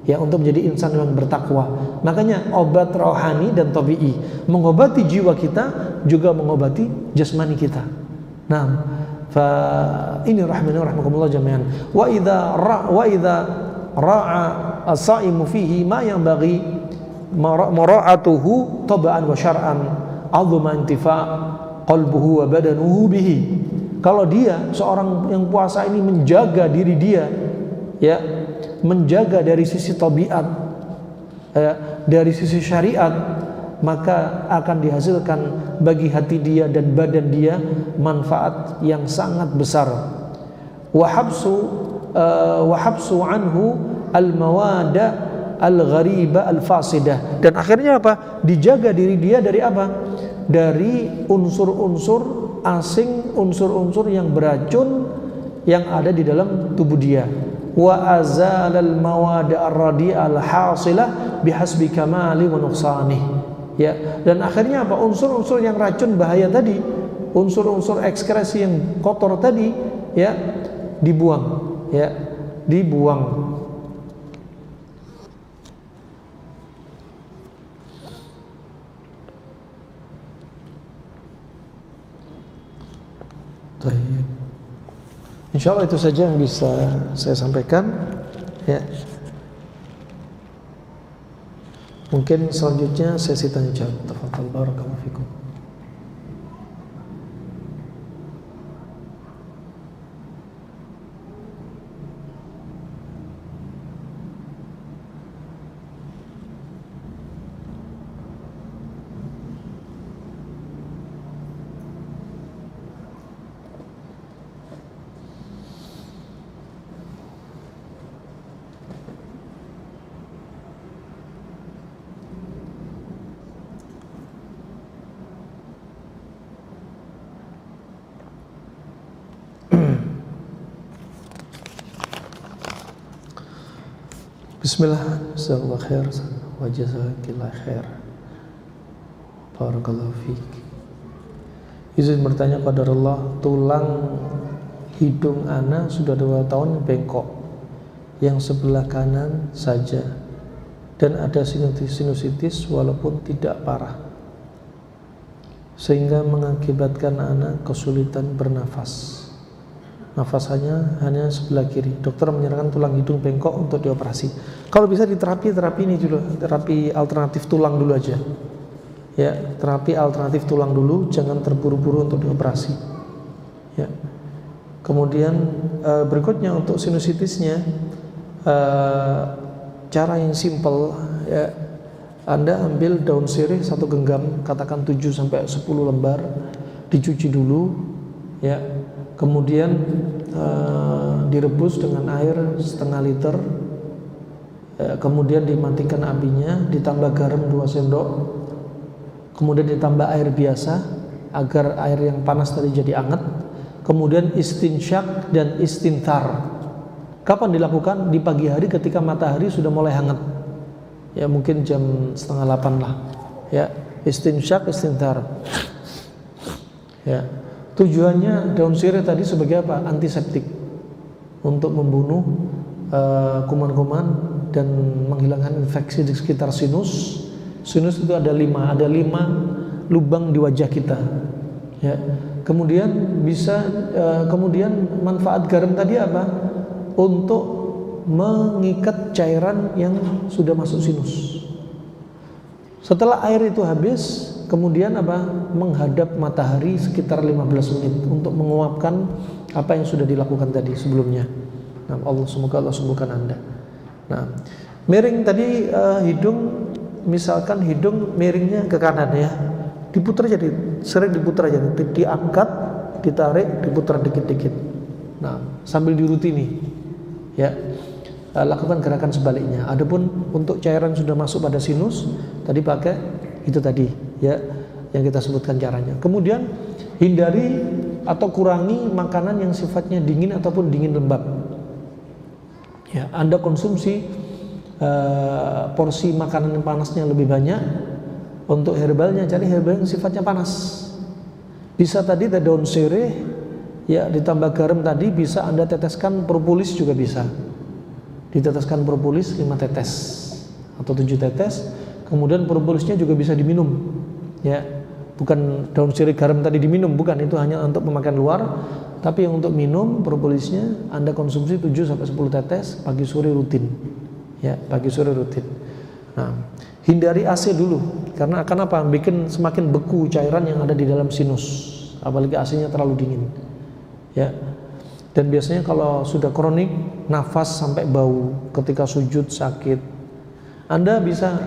Ya, untuk menjadi insan yang bertakwa. Makanya obat rohani dan tabi'i, mengobati jiwa kita juga mengobati jasmani kita. Nah, fa ini rahmani rahmakumullah jami'an. Wa idza ra'a as-sa'imu fihi ma yanbaghi mara'atuhu tab'an wa syar'an 'azuma intifa' qalbuhu wa badanuhu bihi. Kalau dia seorang yang puasa ini menjaga diri dia, ya, menjaga dari sisi tabiat, dari sisi syariat, maka akan dihasilkan bagi hati dia dan badan dia manfaat yang sangat besar. Wa habsu anhu al-mawada al-ghariba al-fasidah, dan akhirnya apa? Dijaga diri dia dari apa? Dari unsur-unsur asing, unsur-unsur yang beracun yang ada di dalam tubuh dia. Wa azalal mawada ar-radi'a al-hasilah bihasbi kamali wa nuqsanih. Ya, dan akhirnya apa? Unsur-unsur yang racun bahaya tadi, unsur-unsur ekskresi yang kotor tadi, ya, dibuang, ya, dibuang. Insya Allah itu saja yang bisa saya sampaikan, ya. Mungkin selanjutnya sesi tanya jawab. Tafadhal, barakallahu fikum. Bismillah, jazakallahu khair wa jazakillahu khair. Barakallahu fiik. Izin bertanya pada Allah, tulang hidung ana sudah 2 tahun bengkok, yang sebelah kanan saja, dan ada sinusitis walaupun tidak parah, sehingga mengakibatkan ana kesulitan bernafas. Nafasannya hanya sebelah kiri. Dokter menyarankan tulang hidung bengkok untuk dioperasi. Kalau bisa terapi ini dulu, terapi alternatif tulang dulu aja. Ya, terapi alternatif tulang dulu, jangan terburu-buru untuk dioperasi. Ya. Kemudian berikutnya untuk sinusitisnya, cara yang simple, ya. Anda ambil daun sirih 1 genggam, katakan 7 sampai 10 lembar, dicuci dulu, ya. Kemudian direbus dengan air setengah liter, kemudian dimatikan apinya, ditambah garam 2 sendok, kemudian ditambah air biasa agar air yang panas tadi jadi hangat. Kemudian istinsyak dan istinthar. Kapan dilakukan? Di pagi hari ketika matahari sudah mulai hangat, ya mungkin jam 7:30 lah, ya. Istinsyak, istinthar, ya. Tujuannya daun sirih tadi sebagai apa? Antiseptik, untuk membunuh kuman-kuman dan menghilangkan infeksi di sekitar sinus. Sinus itu ada 5 lubang di wajah kita, ya. Kemudian kemudian manfaat garam tadi apa? Untuk mengikat cairan yang sudah masuk sinus. Setelah air itu habis, kemudian apa? Menghadap matahari sekitar 15 menit untuk menguapkan apa yang sudah dilakukan tadi sebelumnya. Nah, semoga Allah sembuhkan Anda. Nah, miring tadi hidung, misalkan hidung miringnya ke kanan, ya. Diputar aja, sering diputar aja, diangkat, ditarik, diputar dikit-dikit. Nah, sambil dirutini, ya. Lakukan gerakan sebaliknya. Adapun untuk cairan sudah masuk pada sinus, tadi pakai itu tadi, ya, yang kita sebutkan caranya. Kemudian hindari atau kurangi makanan yang sifatnya dingin ataupun dingin lembab. Ya, Anda konsumsi porsi makanan yang panasnya lebih banyak. Untuk herbalnya, cari herbal yang sifatnya panas. Bisa tadi daun sirih, ya, ditambah garam tadi, bisa Anda teteskan propolis juga bisa. Diteteskan propolis 5 tetes atau 7 tetes. Kemudian propolisnya juga bisa diminum, ya. Bukan daun sirih garam tadi diminum, bukan, itu hanya untuk pemakaian luar. Tapi yang untuk minum propolisnya Anda konsumsi 7 sampai 10 tetes pagi sore rutin, ya, pagi sore rutin. Nah, hindari AC dulu, karena akan apa? Bikin semakin beku cairan yang ada di dalam sinus, apalagi AC-nya terlalu dingin, ya. Dan biasanya kalau sudah kronik, nafas sampai bau ketika sujud sakit. Anda bisa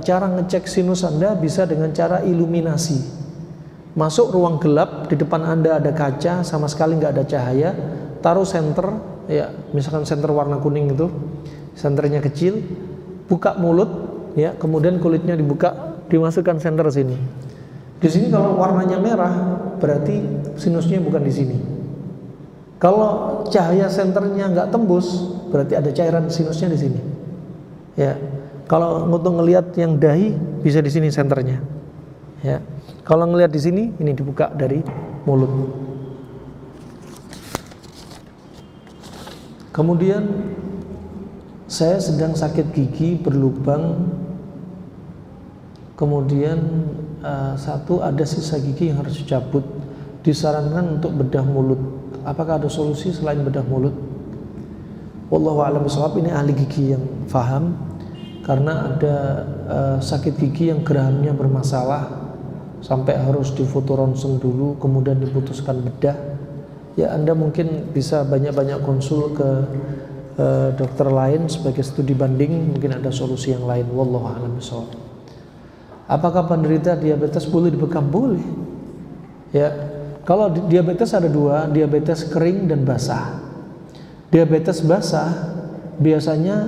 cara ngecek sinus Anda bisa dengan cara iluminasi. Masuk ruang gelap, di depan Anda ada kaca, sama sekali nggak ada cahaya. Taruh senter, ya, misalkan senter warna kuning itu, senternya kecil. Buka mulut, ya, kemudian kulitnya dibuka, dimasukkan senter sini. Di sini kalau warnanya merah, berarti sinusnya bukan di sini. Kalau cahaya senternya nggak tembus, berarti ada cairan sinusnya di sini. Ya, kalau untuk ngelihat yang dahi bisa di sini senternya. Ya, kalau ngelihat di sini, ini dibuka dari mulut. Kemudian saya sedang sakit gigi berlubang. Kemudian satu ada sisa gigi yang harus dicabut. Disarankan untuk bedah mulut. Apakah ada solusi selain bedah mulut? Wallahu a'lam bishawab. Ini ahli gigi yang faham, karena ada sakit gigi yang gerahamnya bermasalah sampai harus difoto ronsen dulu kemudian diputuskan bedah. Ya, Anda mungkin bisa banyak-banyak konsul ke dokter lain sebagai studi banding, mungkin ada solusi yang lain. Wallahu a'lam bishawab. Apakah penderita diabetes boleh dibekam? Boleh. Ya. Kalau diabetes ada dua, diabetes kering dan basah. Diabetes basah biasanya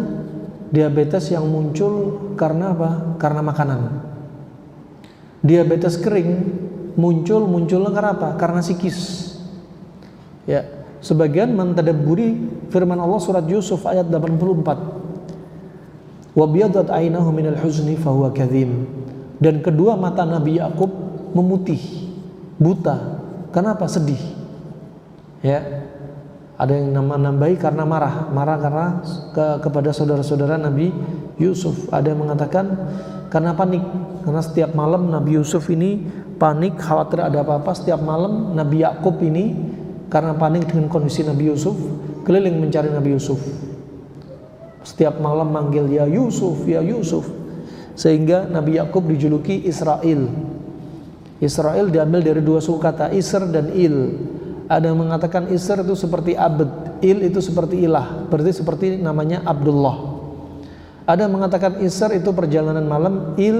diabetes yang muncul karena apa? Karena makanan. Diabetes kering munculnya karena apa? Karena psikis. Ya, sebagian mentadabburi firman Allah surat Yusuf ayat 84. Wa biyadat ainahu minal huzni fahuwa kadzim. Dan kedua mata Nabi Yakub memutih, buta. Kenapa? Sedih. Ya. Ada yang nambahi karena marah karena kepada saudara-saudara Nabi Yusuf. Ada yang mengatakan karena panik, karena setiap malam Nabi Yusuf ini panik, khawatir ada apa-apa. Setiap malam Nabi Yakub ini karena panik dengan kondisi Nabi Yusuf, keliling mencari Nabi Yusuf. Setiap malam manggil ya Yusuf, ya Yusuf. Sehingga Nabi Yakub dijuluki Israel. Israel diambil dari dua suku kata, Isr dan Il. Ada yang mengatakan Isr itu seperti abd, Il itu seperti ilah, berarti seperti namanya Abdullah. Ada yang mengatakan Isr itu perjalanan malam, Il,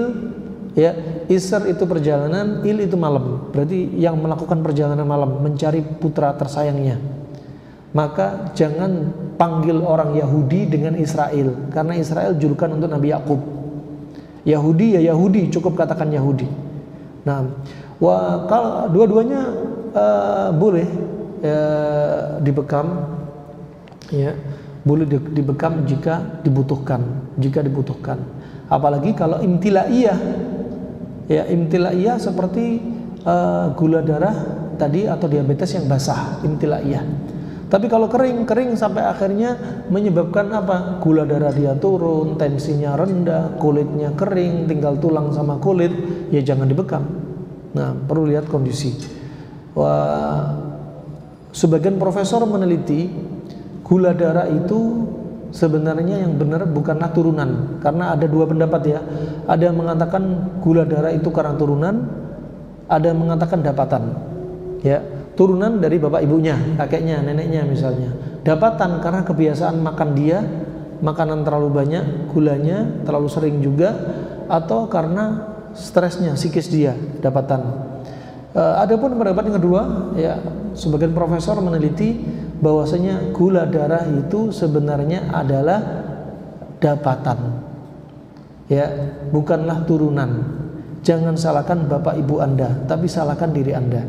ya, Isr itu perjalanan, Il itu malam. Berarti yang melakukan perjalanan malam mencari putra tersayangnya. Maka jangan panggil orang Yahudi dengan Israel, karena Israel julukan untuk Nabi Yakub. Yahudi ya Yahudi, cukup katakan Yahudi. Nah, kalau dua-duanya boleh dibekam, ya, boleh dibekam jika dibutuhkan. Apalagi kalau imtilaiyah, ya, imtilaiyah seperti gula darah tadi atau diabetes yang basah, imtilaiyah. Tapi kalau kering sampai akhirnya menyebabkan apa? Gula darah dia turun, tensinya rendah, kulitnya kering, tinggal tulang sama kulit, ya jangan dibekam. Nah, perlu lihat kondisi. Sebagian profesor meneliti gula darah itu sebenarnya yang benar bukanlah turunan, karena ada dua pendapat, ya. Ada yang mengatakan gula darah itu karena turunan, ada yang mengatakan dapatan, ya. Turunan dari bapak ibunya, kakeknya, neneknya misalnya. Dapatan karena kebiasaan makan dia, makanan terlalu banyak, gulanya terlalu sering juga, atau karena stresnya, psikis dia, dapatan. Adapun pendapat yang kedua, ya, sebagian profesor meneliti bahwasanya gula darah itu sebenarnya adalah dapatan, ya, bukanlah turunan. Jangan salahkan bapak ibu Anda, tapi salahkan diri Anda.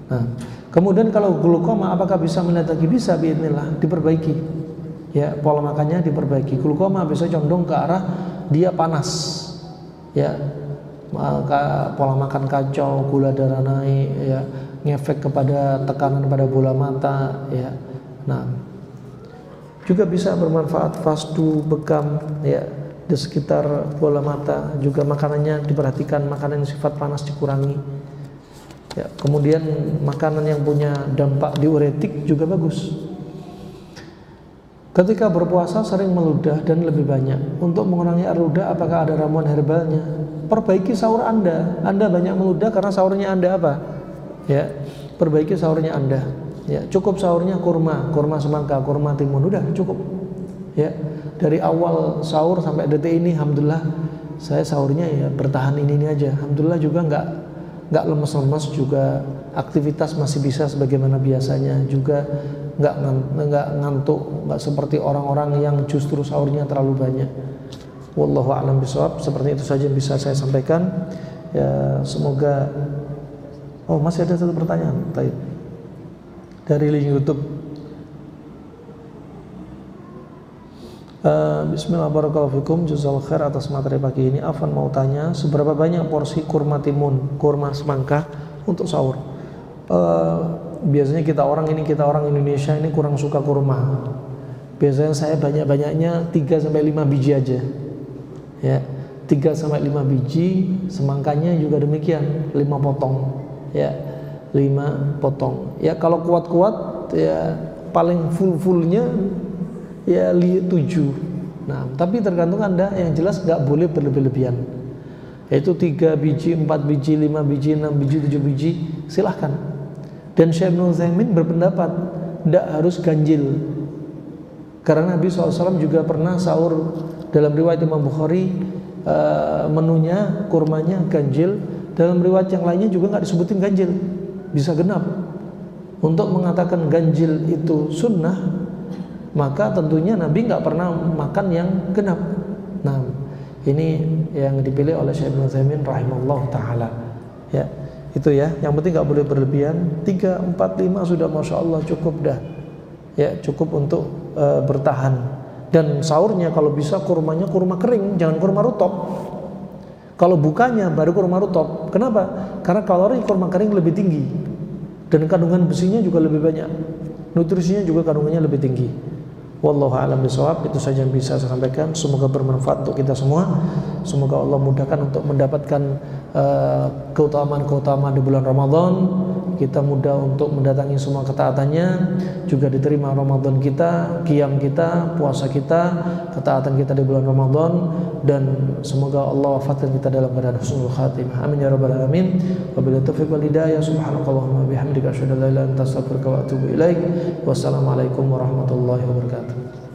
Nah, kemudian kalau glukoma apakah bisa melihat lagi? Bisa, biidznillah, diperbaiki. Ya, pola makannya diperbaiki. Glukoma bisa condong ke arah dia panas. Ya, maka pola makan kacau, gula darah naik, ya, ngefek kepada tekanan pada bola mata, ya. Nah, juga bisa bermanfaat fasdu, bekam, ya, di sekitar bola mata. Juga makanannya diperhatikan, makanan yang sifat panas dikurangi. Ya, kemudian makanan yang punya dampak diuretik juga bagus. Ketika berpuasa sering meludah dan lebih banyak. Untuk mengurangi air ludah, apakah ada ramuan herbalnya? Perbaiki sahur Anda. Anda banyak meludah karena sahurnya Anda apa? Ya, perbaiki sahurnya Anda. Ya, cukup sahurnya kurma semangka, kurma timun, udah cukup. Ya, dari awal sahur sampai detik ini, alhamdulillah saya sahurnya ya bertahan ini aja. Alhamdulillah juga nggak lemes-lemes, juga aktivitas masih bisa sebagaimana biasanya, juga nggak ngantuk, nggak seperti orang-orang yang justru sahurnya terlalu banyak. Wallahu a'lam bishawab. Seperti itu saja yang bisa saya sampaikan. Ya, semoga. Oh, masih ada satu pertanyaan. Baik. Dari link YouTube. Bismillahirrahmanirrahim. Jazakallahu khair atas materi pagi ini. Afan mau tanya, seberapa banyak porsi kurma timun, kurma semangka untuk sahur? Biasanya kita orang Indonesia ini kurang suka kurma. Biasanya saya banyak-banyaknya 3-5 biji aja. Ya, 3-5 biji, semangkanya juga demikian, 5 potong. Ya, 5 potong. Ya, kalau kuat-kuat ya paling full-fullnya ya 7. Nah, tapi tergantung Anda, yang jelas nggak boleh berlebih-lebihan. Yaitu 3 biji, 4 biji, 5 biji, 6 biji, 7 biji, silahkan. Dan Syekh Ibnu Utsaimin berpendapat tidak harus ganjil. Karena Nabi SAW juga pernah sahur, dalam riwayat Imam Bukhari menunya, kurmanya ganjil. Dalam riwayat yang lainnya juga nggak disebutin ganjil, bisa genap. Untuk mengatakan ganjil itu sunnah, maka tentunya Nabi nggak pernah makan yang genap. Nah, ini yang dipilih oleh Syekh Ibnu Utsaimin rahimahullah taala. Ya, itu ya. Yang penting nggak boleh berlebihan. 3, 4, 5 sudah masya Allah cukup dah. Ya, cukup untuk bertahan. Dan sahurnya kalau bisa kurmanya kurma kering, jangan kurma rutop. Kalau bukanya baru kurma rutop. Kenapa? Karena kalori kurma kering lebih tinggi dan kandungan besinya juga lebih banyak. Nutrisinya juga kandungannya lebih tinggi. Wallahu a'lam bishawab. Itu saja yang bisa saya sampaikan. Semoga bermanfaat untuk kita semua. Semoga Allah mudahkan untuk mendapatkan keutamaan-keutamaan di bulan Ramadan. Kita mudah untuk mendatangi semua ketaatannya, juga diterima Ramadan kita, qiyam kita, puasa kita, ketaatan kita di bulan Ramadan, dan semoga Allah wafatkan kita dalam keadaan husnul khatimah. Amin ya rabbal alamin. Wabillahi taufiq wal hidayah. Subhanakallahumma bihamdika asyhadu an la ilaha illa anta astaghfiruka wa atubu ilaik. Wassalamualaikum warahmatullahi wabarakatuh.